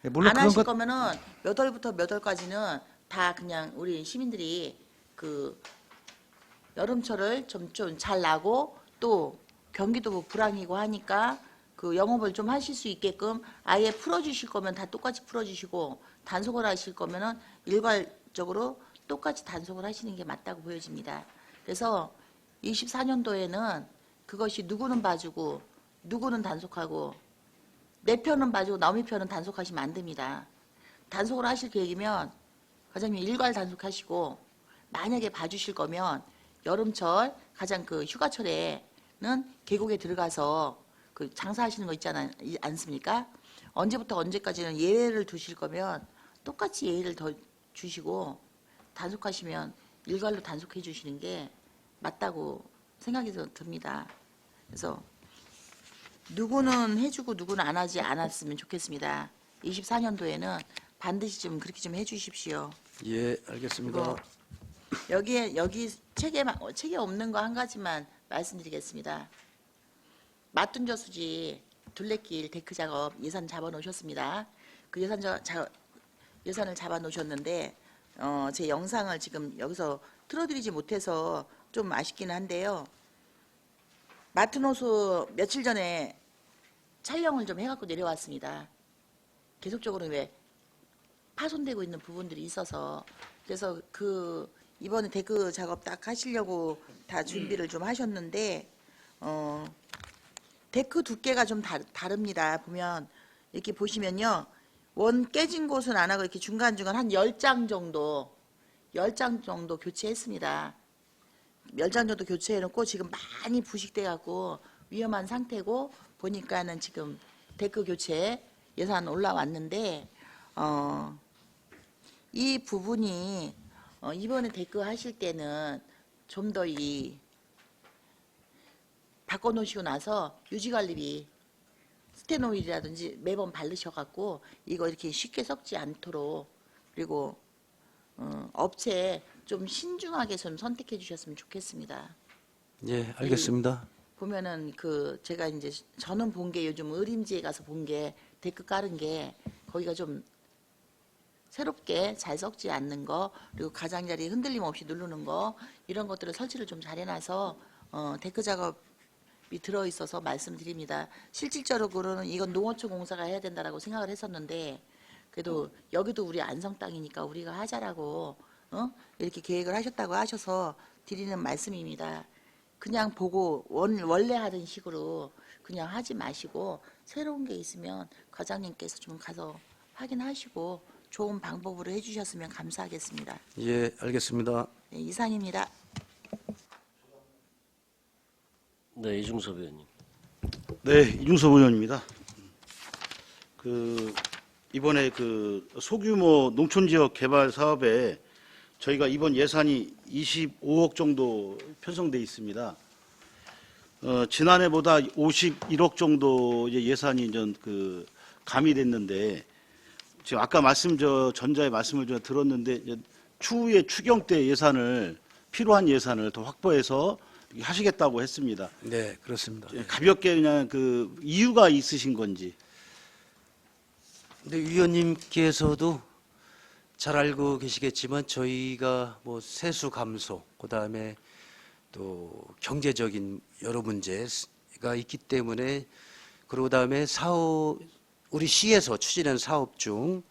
예, 물론 안 그런 하실 것 거면은 몇 월부터 몇 월까지는 다 그냥 우리 시민들이 그 여름철을 좀 잘 나고 또 경기도 불황이고 하니까 그 영업을 좀 하실 수 있게끔 아예 풀어주실 거면 다 똑같이 풀어주시고 단속을 하실 거면은 일괄적으로 똑같이 단속을 하시는 게 맞다고 보여집니다. 그래서 24년도에는 그것이 누구는 봐주고 누구는 단속하고 내 편은 봐주고 남의 편은 단속하시면 안 됩니다. 단속을 하실 계획이면 과장님 일괄 단속하시고 만약에 봐주실 거면 여름철 가장 그 휴가철에는 계곡에 들어가서 그 장사하시는 거 있잖아요, 않습니까? 언제부터 언제까지는 예외를 두실 거면 똑같이 예외를 더 주시고 단속하시면 일괄로 단속해 주시는 게 맞다고 생각이 듭니다. 그래서 누구는 해주고 누구는 안 하지 않았으면 좋겠습니다. 24년도에는 반드시 좀 그렇게 좀 해주십시오. 예, 알겠습니다. 여기 책에 없는 거 한 가지만 말씀드리겠습니다. 마뚱저수지 둘레길 데크 작업 예산 잡아 놓으셨습니다. 그 예산을 잡아 놓으셨는데 제 영상을 지금 여기서 틀어드리지 못해서 좀 아쉽기는 한데요. 마트노수 며칠 전에 촬영을 좀 해갖고 내려왔습니다. 계속적으로 왜 파손되고 있는 부분들이 있어서 그래서 그 이번에 데크 작업 딱 하시려고 다 준비를 좀 하셨는데 데크 두께가 좀 다릅니다. 보면 이렇게 보시면요. 원 깨진 곳은 안 하고 이렇게 중간중간 한 10장 정도 교체했습니다. 10장 정도 교체해놓고 지금 많이 부식돼 갖고 위험한 상태고 보니까는 지금 데크 교체 예산 올라왔는데 이 부분이 이번에 데크 하실 때는 좀 더 바꿔놓으시고 나서 유지관리비 스테노일이라든지 매번 바르셔갖고 이거 이렇게 쉽게 썩지 않도록 그리고 업체 좀 신중하게 좀 선택해 주셨으면 좋겠습니다. 예, 알겠습니다. 보면은 그 제가 이제 저는 본 게 요즘 의림지에 가서 본 게 데크 깔은 게 거기가 좀 새롭게 잘 섞지 않는 거, 그리고 가장자리 흔들림 없이 누르는 거, 이런 것들을 설치를 좀 잘 해놔서 데크 작업이 들어있어서 말씀드립니다. 실질적으로는 이건 농어촌 공사가 해야 된다라고 생각을 했었는데, 그래도 여기도 우리 안성 땅이니까 우리가 하자라고 이렇게 계획을 하셨다고 하셔서 드리는 말씀입니다. 그냥 보고 원래 하던 식으로 그냥 하지 마시고, 새로운 게 있으면 과장님께서 좀 가서 확인하시고 좋은 방법으로 해주셨으면 감사하겠습니다. 예, 알겠습니다. 네, 이상입니다. 네, 이중섭 의원님. 네, 이중섭 의원입니다. 이번에 소규모 농촌지역 개발 사업에 저희가 이번 예산이 25억 정도 편성돼 있습니다. 지난해보다 51억 정도 이제 예산이 이제 가미됐는데, 지금 아까 전자의 말씀을 좀 들었는데, 이제 추후에 추경 때 필요한 예산을 더 확보해서 하시겠다고 했습니다. 네, 그렇습니다. 가볍게 그냥 이유가 있으신 건지. 근데 위원님께서도 잘 알고 계시겠지만 저희가 뭐 세수 감소, 그다음에 또 경제적인 여러 문제가 있기 때문에, 그리고 그다음에 우리 시에서 추진하는 사업 중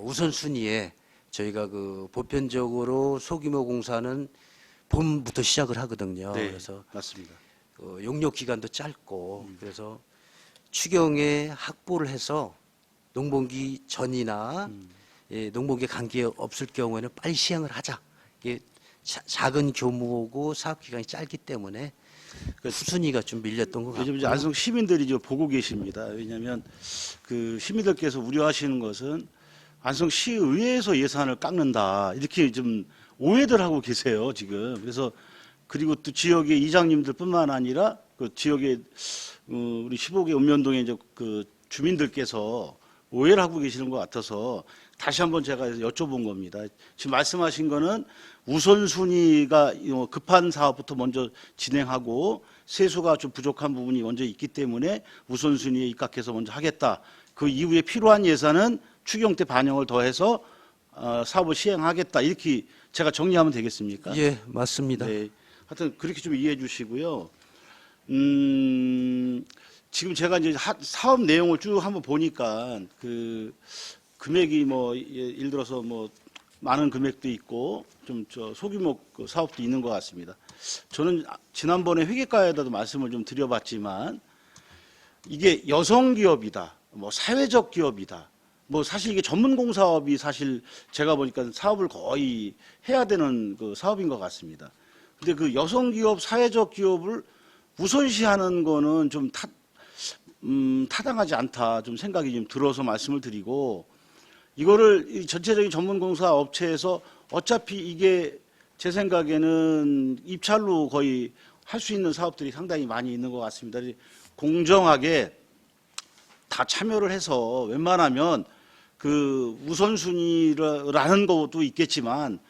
우선순위에 저희가 보편적으로 소규모 공사는 봄부터 시작을 하거든요. 네, 그래서 맞습니다. 용역 기간도 짧고, 그래서 추경에 확보를 해서 농번기 전이나 농번기 관계 없을 경우에는 빨리 시행을 하자. 이게 작은 규모고 사업 기간이 짧기 때문에 수순위가 좀 밀렸던 것 요즘 같고요. 이제 안성 시민들이 이제 보고 계십니다. 왜냐하면 시민들께서 우려하시는 것은 안성 시의회에서 예산을 깎는다, 이렇게 좀 오해들 하고 계세요 지금. 그래서 그리고 또 지역의 이장님들뿐만 아니라 지역의 우리 15개 읍면동의 이제 주민들께서 오해를 하고 계시는 것 같아서 다시 한번 제가 여쭤본 겁니다. 지금 말씀하신 거는 우선순위가 급한 사업부터 먼저 진행하고 세수가 좀 부족한 부분이 먼저 있기 때문에 우선순위에 입각해서 먼저 하겠다. 그 이후에 필요한 예산은 추경 때 반영을 더해서 사업을 시행하겠다. 이렇게 제가 정리하면 되겠습니까? 예, 맞습니다. 네. 하여튼 그렇게 좀 이해해 주시고요. 지금 제가 이제 사업 내용을 쭉 한번 보니까 금액이 예를 들어서 많은 금액도 있고 좀 소규모 사업도 있는 것 같습니다. 저는 지난번에 회계과에다도 말씀을 좀 드려봤지만, 이게 여성 기업이다, 사회적 기업이다, 사실 이게 전문공사업이 사실 제가 보니까 사업을 거의 해야 되는 사업인 것 같습니다. 근데 여성 기업, 사회적 기업을 우선시하는 거는 좀 타당하지 않다, 좀 생각이 좀 들어서 말씀을 드리고, 이거를 전체적인 전문공사 업체에서 어차피 이게 제 생각에는 입찰로 거의 할 수 있는 사업들이 상당히 많이 있는 것 같습니다. 공정하게 다 참여를 해서 웬만하면 우선순위라는 것도 있겠지만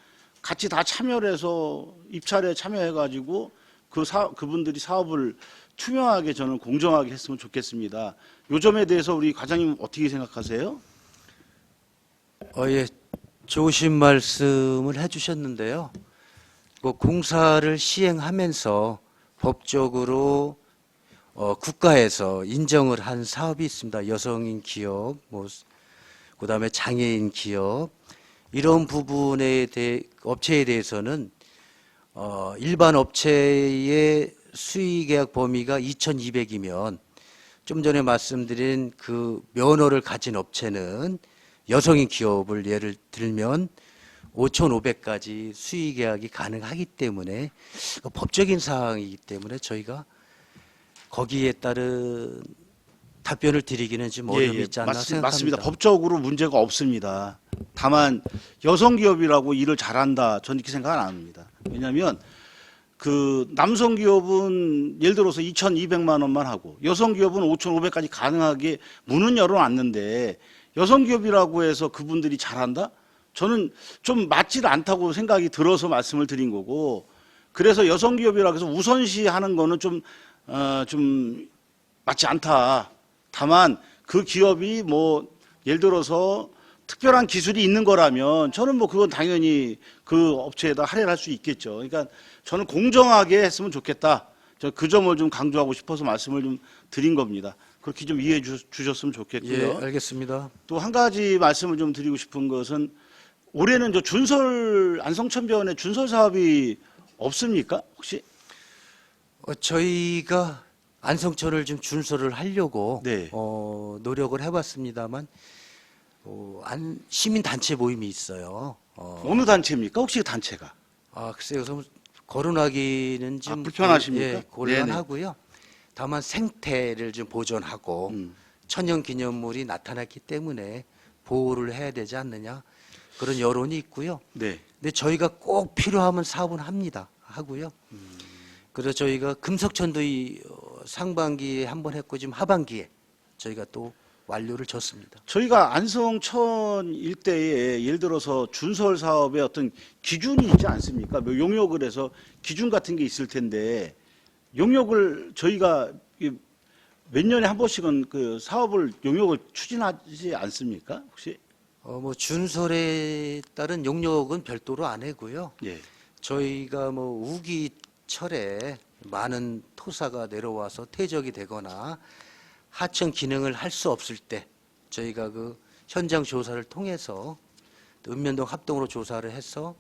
같이 다 참여를 해서 입찰에 참여해가지고 그분들이 사업을 투명하게, 저는 공정하게 했으면 좋겠습니다. 요 점에 대해서 우리 과장님 어떻게 생각하세요? 예, 좋으신 말씀을 해주셨는데요. 공사를 시행하면서 법적으로 국가에서 인정을 한 사업이 있습니다. 여성인 기업, 그다음에 장애인 기업, 이런 부분에 업체에 대해서는 일반 업체의 수의계약 범위가 2,200이면 좀 전에 말씀드린 면허를 가진 업체는 여성인 기업을 예를 들면 5,500까지 수의계약이 가능하기 때문에 법적인 사항이기 때문에 저희가 거기에 따른 답변을 드리기는 좀 어려움이 있지 않나 생각합니다. 맞습니다. 법적으로 문제가 없습니다. 다만 여성 기업이라고 일을 잘한다, 저는 이렇게 생각은 안 합니다. 왜냐하면 남성 기업은 예를 들어서 2,200만 원만 하고 여성 기업은 5,500까지 가능하게 문은 열어놨는데, 여성 기업이라고 해서 그분들이 잘한다? 저는 좀 맞지 않다고 생각이 들어서 말씀을 드린 거고, 그래서 여성 기업이라고 해서 우선시하는 거는 좀 맞지 않다. 다만 그 기업이 예를 들어서 특별한 기술이 있는 거라면 저는 뭐 그건 당연히 그 업체에다 할애할 수 있겠죠. 그러니까 저는 공정하게 했으면 좋겠다. 저 그 점을 좀 강조하고 싶어서 말씀을 좀 드린 겁니다. 그렇게 좀 이해해 주셨으면 좋겠고요. 예, 알겠습니다. 또 한 가지 말씀을 좀 드리고 싶은 것은 올해는 저 준설 안성천변에 준설 사업이 없습니까? 혹시? 저희가 안성천을 좀 준설을 하려고 네. 노력을 해봤습니다만 시민 단체 모임이 있어요. 어느 단체입니까? 혹시 그 단체가? 글쎄요, 좀 거론하기는 좀 불편하십니까? 예, 곤란하고요. 다만 생태를 좀 보존하고 천연기념물이 나타났기 때문에 보호를 해야 되지 않느냐 그런 여론이 있고요. 네. 근데 저희가 꼭 필요하면 사업은 하고요. 그래서 저희가 금석천도 상반기에 한번 했고 지금 하반기에 저희가 또 완료를 졌습니다. 저희가 안성천 일대에 예를 들어서 준설 사업의 어떤 기준이 있지 않습니까? 뭐 용역을 해서 기준 같은 게 있을 텐데 용역을 저희가 몇 년에 한 번씩은 그 사업을 용역을 추진하지 않습니까? 혹시? 뭐 준설에 따른 용역은 별도로 안 하고요. 예. 저희가 뭐 우기철에 많은 토사가 내려와서 퇴적이 되거나 하천 기능을 할 수 없을 때 저희가 그 현장 조사를 통해서 읍면동 합동으로 조사를 해서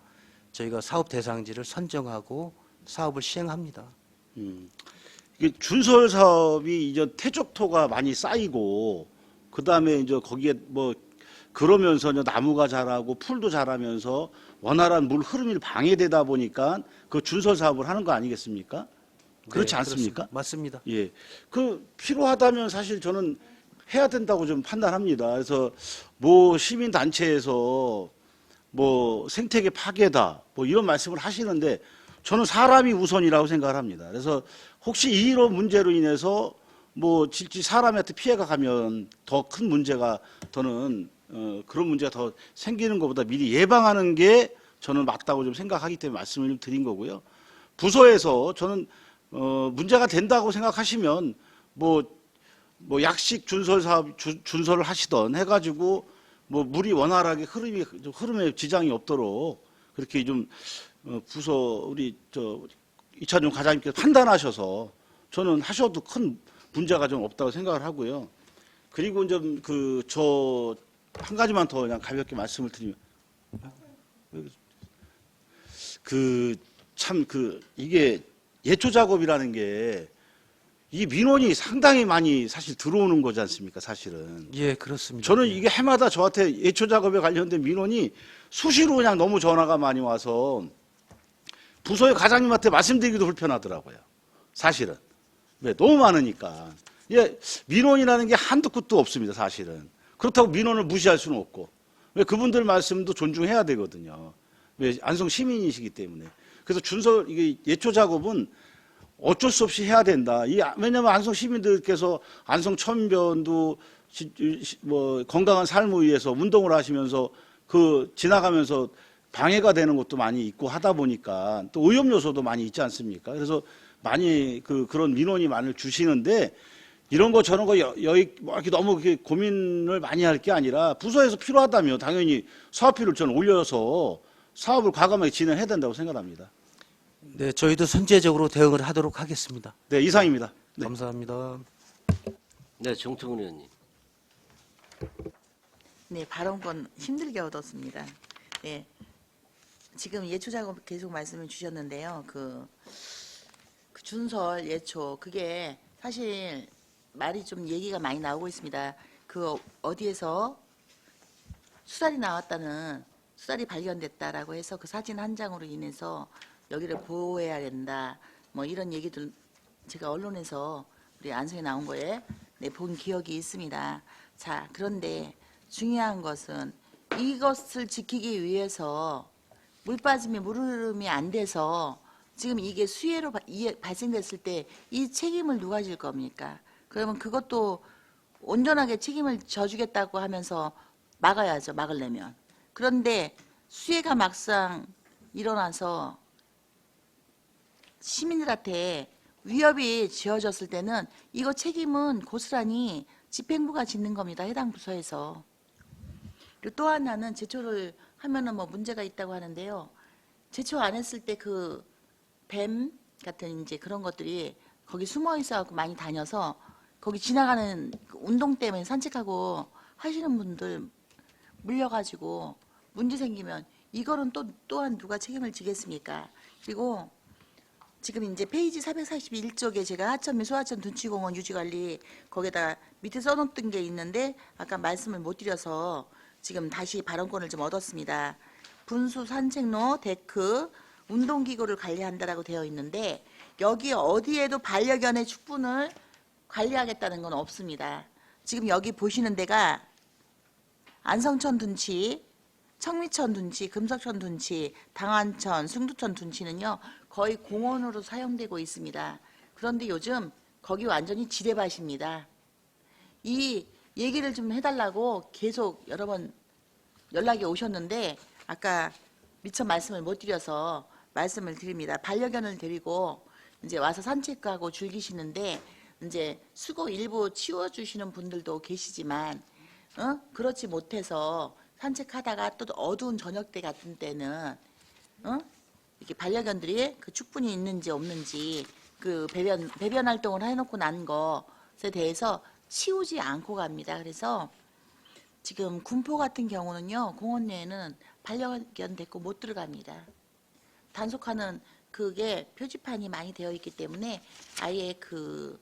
저희가 사업 대상지를 선정하고 사업을 시행합니다. 이게 준설 사업이 이제 퇴적토가 많이 쌓이고 그 다음에 이제 거기에 뭐 그러면서 이제 나무가 자라고 풀도 자라면서 원활한 물 흐름이 방해되다 보니까 그 준설 사업을 하는 거 아니겠습니까? 그렇지 네, 않습니까? 그렇습니다. 맞습니다. 예. 그 필요하다면 사실 저는 해야 된다고 좀 판단합니다. 그래서 뭐 시민 단체에서 뭐 생태계 파괴다 뭐 이런 말씀을 하시는데 저는 사람이 우선이라고 생각을 합니다. 그래서 혹시 이런 문제로 인해서 뭐 실제 사람한테 피해가 가면 더 큰 문제가 저는 그런 문제가 더 생기는 것보다 미리 예방하는 게 저는 맞다고 좀 생각하기 때문에 말씀을 좀 드린 거고요. 부서에서 저는 문제가 된다고 생각하시면 뭐 약식 준설 사업 준설을 하시던 해가지고 뭐 물이 원활하게 흐름에 지장이 없도록 그렇게 좀 부서 우리 이찬종 과장님께서 판단하셔서 저는 하셔도 큰 문제가 좀 없다고 생각을 하고요. 그리고 좀 저 한 가지만 더 그냥 가볍게 말씀을 드리면 이게 예초 작업이라는 게 이 민원이 상당히 많이 사실 들어오는 거지 않습니까, 사실은. 예, 그렇습니다. 저는 이게 해마다 저한테 예초 작업에 관련된 민원이 수시로 그냥 너무 전화가 많이 와서 부서의 과장님한테 말씀드리기도 불편하더라고요. 사실은. 왜? 너무 많으니까. 예, 민원이라는 게 한두 끝도 없습니다, 사실은. 그렇다고 민원을 무시할 수는 없고. 왜? 그분들 말씀도 존중해야 되거든요. 왜? 안성 시민이시기 때문에. 그래서 이게 예초 작업은 어쩔 수 없이 해야 된다. 왜냐하면 안성 시민들께서 안성 천변도 뭐 건강한 삶을 위해서 운동을 하시면서 지나가면서 방해가 되는 것도 많이 있고 하다 보니까 또 오염 요소도 많이 있지 않습니까? 그래서 많이 그런 민원이 많이 주시는데 이런 거 저런 거 이렇게 너무 고민을 많이 할 게 아니라 부서에서 필요하다면 당연히 사업비를 저는 올려서 사업을 과감하게 진행해야 된다고 생각합니다. 네, 저희도 선제적으로 대응을 하도록 하겠습니다. 네, 이상입니다. 네. 감사합니다. 네, 정태근 의원님. 네, 발언권 힘들게 얻었습니다. 네, 지금 예초 작업 계속 말씀을 주셨는데요. 그 준설 예초 그게 사실 말이 좀 얘기가 많이 나오고 있습니다. 어디에서 수달이 나왔다는 수달이 발견됐다라고 해서 그 사진 한 장으로 인해서 여기를 보호해야 된다. 뭐 이런 얘기들 제가 언론에서 우리 안성에 나온 거에 본 기억이 있습니다. 자, 그런데 중요한 것은 이것을 지키기 위해서 물 빠짐이 물 흐름이 안 돼서 지금 이게 수해로 발생됐을 때 이 책임을 누가 질 겁니까? 그러면 그것도 온전하게 책임을 져주겠다고 하면서 막아야죠. 막으려면. 그런데 수해가 막상 일어나서 시민들한테 위협이 지어졌을 때는 이거 책임은 고스란히 집행부가 짓는 겁니다. 해당 부서에서. 그리고 또 하나는 제초를 하면은 뭐 문제가 있다고 하는데요. 제초 안 했을 때 그 뱀 같은 이제 그런 것들이 거기 숨어 있어갖고 많이 다녀서 거기 지나가는 그 운동 때문에 산책하고 하시는 분들 물려가지고 문제 생기면 이거는 또한 누가 책임을 지겠습니까? 그리고 지금 이제 페이지 441쪽에 제가 하천 및 소하천 둔치공원 유지관리 거기에다가 밑에 써놓던 게 있는데 아까 말씀을 못 드려서 지금 다시 발언권을 좀 얻었습니다. 분수, 산책로, 데크, 운동기구를 관리한다라고 되어 있는데 여기 어디에도 반려견의 축분을 관리하겠다는 건 없습니다. 지금 여기 보시는 데가 안성천 둔치, 청미천 둔치, 금석천 둔치, 당안천, 승두천 둔치는요 거의 공원으로 사용되고 있습니다. 그런데 요즘 거기 완전히 지뢰밭입니다. 이 얘기를 좀 해달라고 계속 여러 번 연락이 오셨는데 아까 미처 말씀을 못 드려서 말씀을 드립니다. 반려견을 데리고 이제 와서 산책하고 즐기시는데 이제 수고 일부 치워주시는 분들도 계시지만 그렇지 못해서 산책하다가 또 어두운 저녁때 같은 때는 이렇게 반려견들이 그 축분이 있는지 없는지 그 배변 활동을 해놓고 난 것에 대해서 치우지 않고 갑니다. 그래서 지금 군포 같은 경우는요 공원 내에는 반려견 데리고 못 들어갑니다. 단속하는 그게 표지판이 많이 되어 있기 때문에 아예 그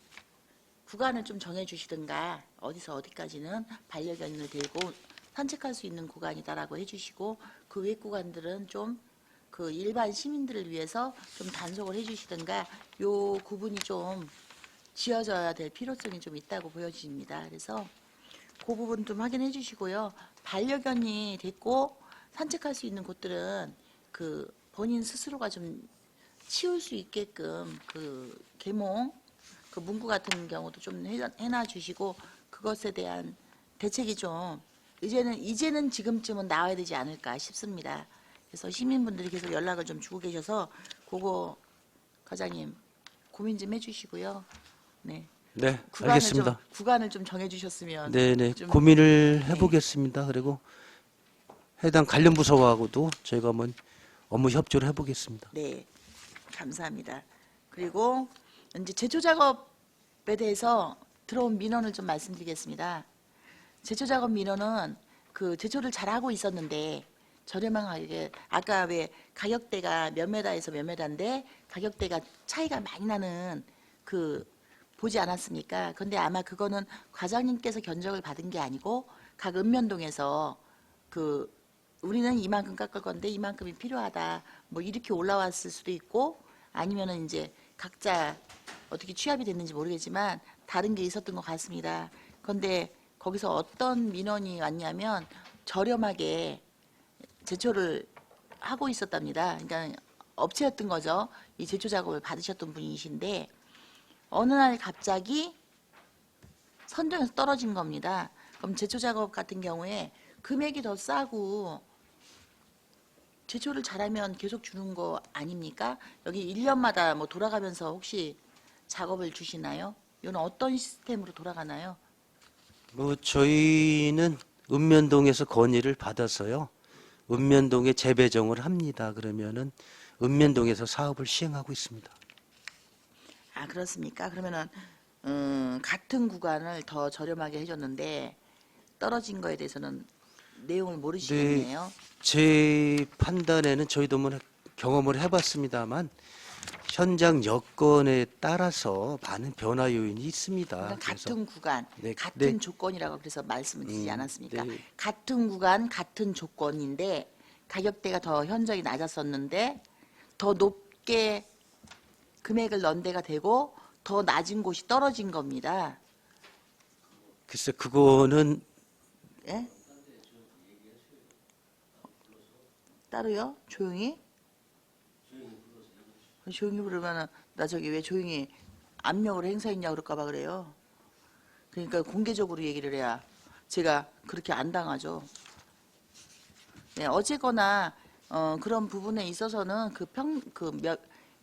구간을 좀 정해 주시든가 어디서 어디까지는 반려견을 데리고 산책할 수 있는 구간이다라고 해주시고 그 외 구간들은 좀 그 일반 시민들을 위해서 좀 단속을 해주시든가 요 구분이 좀 지어져야 될 필요성이 좀 있다고 보여집니다. 그래서 그 부분 좀 확인해 주시고요. 반려견이 데리고 산책할 수 있는 곳들은 그 본인 스스로가 좀 치울 수 있게끔 그 계몽 그 문구 같은 경우도 좀 해놔 주시고 그것에 대한 대책이 좀 이제는 지금쯤은 나와야 되지 않을까 싶습니다. 그래서 시민분들이 계속 연락을 좀 주고 계셔서 그거 과장님 고민 좀 해주시고요. 네. 네, 알겠습니다. 구간을 좀 정해주셨으면. 네네, 좀- 고민을 해보겠습니다. 그리고 해당 관련 부서하고도 저희가 한번 업무 협조를 해보겠습니다. 네, 감사합니다. 그리고 이제 제초 작업에 대해서 들어온 민원을 좀 말씀드리겠습니다. 제초 작업 민원은 그 제초를 잘 하고 있었는데 저렴하게 아까 왜 가격대가 몇 메다에서 몇 메다인데 가격대가 차이가 많이 나는 그 보지 않았습니까? 근데 아마 그거는 과장님께서 견적을 받은 게 아니고 각 읍면동에서 그 우리는 이만큼 깎을 건데 이만큼이 필요하다. 뭐 이렇게 올라왔을 수도 있고 아니면은 이제 각자 어떻게 취합이 됐는지 모르겠지만 다른 게 있었던 것 같습니다. 그런데 거기서 어떤 민원이 왔냐면 저렴하게 제초를 하고 있었답니다. 그러니까 업체였던 거죠. 이 제초 작업을 받으셨던 분이신데 어느 날 갑자기 선정에서 떨어진 겁니다. 그럼 제초 작업 같은 경우에 금액이 더 싸고 제초를 잘하면 계속 주는 거 아닙니까? 여기 1년마다 뭐 돌아가면서 혹시 작업을 주시나요? 이건 어떤 시스템으로 돌아가나요? 뭐 저희는 읍면동에서 건의를 받아서요. 읍면동에 재배정을 합니다. 그러면은 읍면동에서 사업을 시행하고 있습니다. 아 그렇습니까? 그러면은 같은 구간을 더 저렴하게 해줬는데 떨어진 거에 대해서는 내용을 모르시겠네요. 제 판단에는 저희도 뭐 경험을 해봤습니다만 현장 여건에 따라서 많은 변화 요인이 있습니다. 그러니까 그래서 같은 구간, 네, 같은 네. 조건이라고 그래서 말씀을 드리지 않았습니까? 네. 같은 구간, 같은 조건인데 가격대가 더 현저히 낮았었는데 더 높게 금액을 넣은 데가 되고 더 낮은 곳이 떨어진 겁니다. 글쎄 그거는 예? 따로요? 조용히? 조용히 부르면은 나 저기 왜 조용히 압력으로 행사했냐 그럴까 봐 그래요. 그러니까 공개적으로 얘기를 해야 제가 그렇게 안 당하죠. 네, 어쨌거나 그런 부분에 있어서는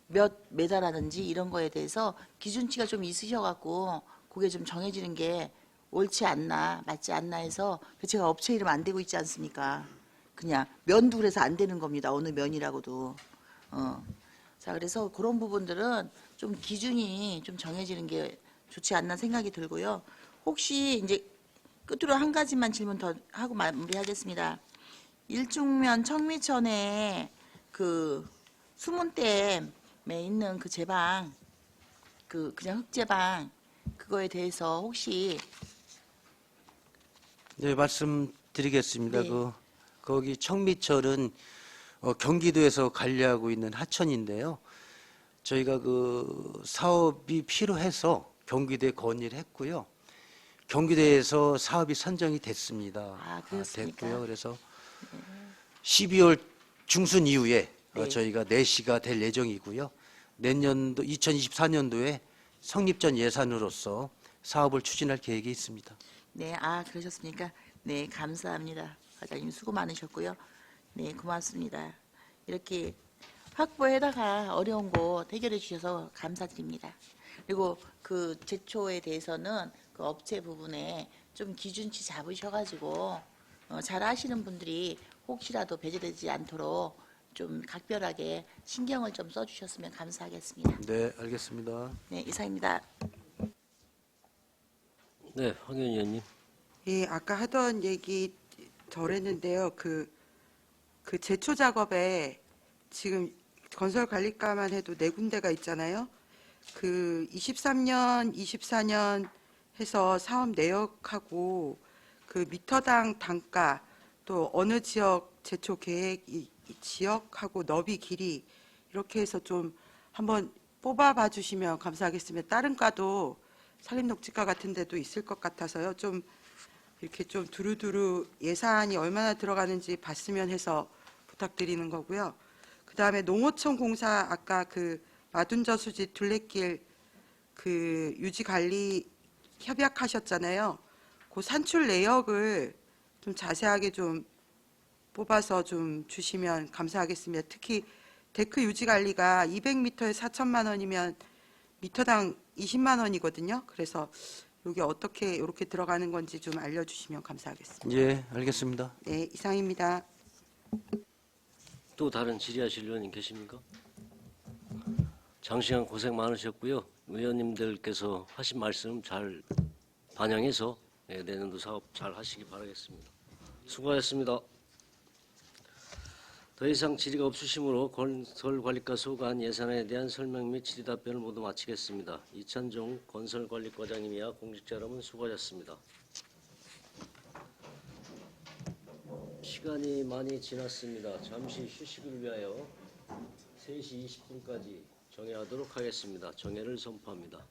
몇 메다라든지 이런 거에 대해서 기준치가 좀 있으셔갖고 그게 좀 정해지는 게 옳지 않나 맞지 않나 해서 제가 업체 이름 안 대고 있지 않습니까? 그냥 면도 그래서 안 되는 겁니다. 어느 면이라고도. 자, 그래서 그런 부분들은 좀 기준이 좀 정해지는 게 좋지 않나 생각이 들고요. 혹시 이제 끝으로 한 가지만 질문 더 하고 마무리하겠습니다. 일중면 청미천에 그 수문댐에 있는 그 제방, 그냥 흙제방 그거에 대해서 혹시 네, 말씀드리겠습니다. 네. 거기 청미철은 경기도에서 관리하고 있는 하천인데요. 저희가 그 사업이 필요해서 경기도에 건의를 했고요. 경기도에서 사업이 선정이 됐습니다. 그렇습니까? 됐고요. 그래서 12월 중순 이후에 네. 저희가 내시가 될 예정이고요. 내년도 2024년도에 성립 전 예산으로서 사업을 추진할 계획이 있습니다. 네, 그러셨습니까? 네, 감사합니다. 과장님 수고 많으셨고요. 네, 고맙습니다. 이렇게 확보에다가 어려운 곳 해결해 주셔서 감사드립니다. 그리고 그 제초에 대해서는 그 업체 부분에 좀 기준치 잡으셔가지고 잘 아시는 분들이 혹시라도 배제되지 않도록 좀 각별하게 신경을 좀 써주셨으면 감사하겠습니다. 네, 알겠습니다. 네, 이상입니다. 네, 황 의원님. 예, 아까 하던 얘기 덜 했는데요. 그 제초 작업에 지금 건설관리과만 해도 4군데가 있잖아요. 그 23년, 24년 해서 사업 내역하고 그 미터당 단가 또 어느 지역 제초 계획 이 지역하고 너비 길이 이렇게 해서 좀 한번 뽑아봐 주시면 감사하겠습니다. 다른 과도 산림녹지과 같은 데도 있을 것 같아서요. 좀 이렇게 좀 두루두루 예산이 얼마나 들어가는지 봤으면 해서 부탁드리는 거고요. 그다음에 농어촌 공사 아까 그 마둔저수지 둘레길 그 유지 관리 협약하셨잖아요. 그 산출 내역을 좀 자세하게 좀 뽑아서 좀 주시면 감사하겠습니다. 특히 데크 유지 관리가 200m에 4천만 원이면 미터당 20만 원이거든요. 그래서 이게 어떻게 이렇게 들어가는 건지 좀 알려주시면 감사하겠습니다. 예, 알겠습니다. 네, 이상입니다. 또 다른 질의하실 의원님 계십니까? 장시간 고생 많으셨고요. 의원님들께서 하신 말씀 잘 반영해서 내년도 사업 잘 하시기 바라겠습니다. 수고하셨습니다. 더 이상 질의가 없으시므로 건설관리과 소관 예산에 대한 설명 및 질의 답변을 모두 마치겠습니다. 이찬종 건설관리과장님이야 공직자 여러분 수고하셨습니다. 시간이 많이 지났습니다. 잠시 휴식을 위하여 3시 20분까지 정회하도록 하겠습니다. 정회를 선포합니다.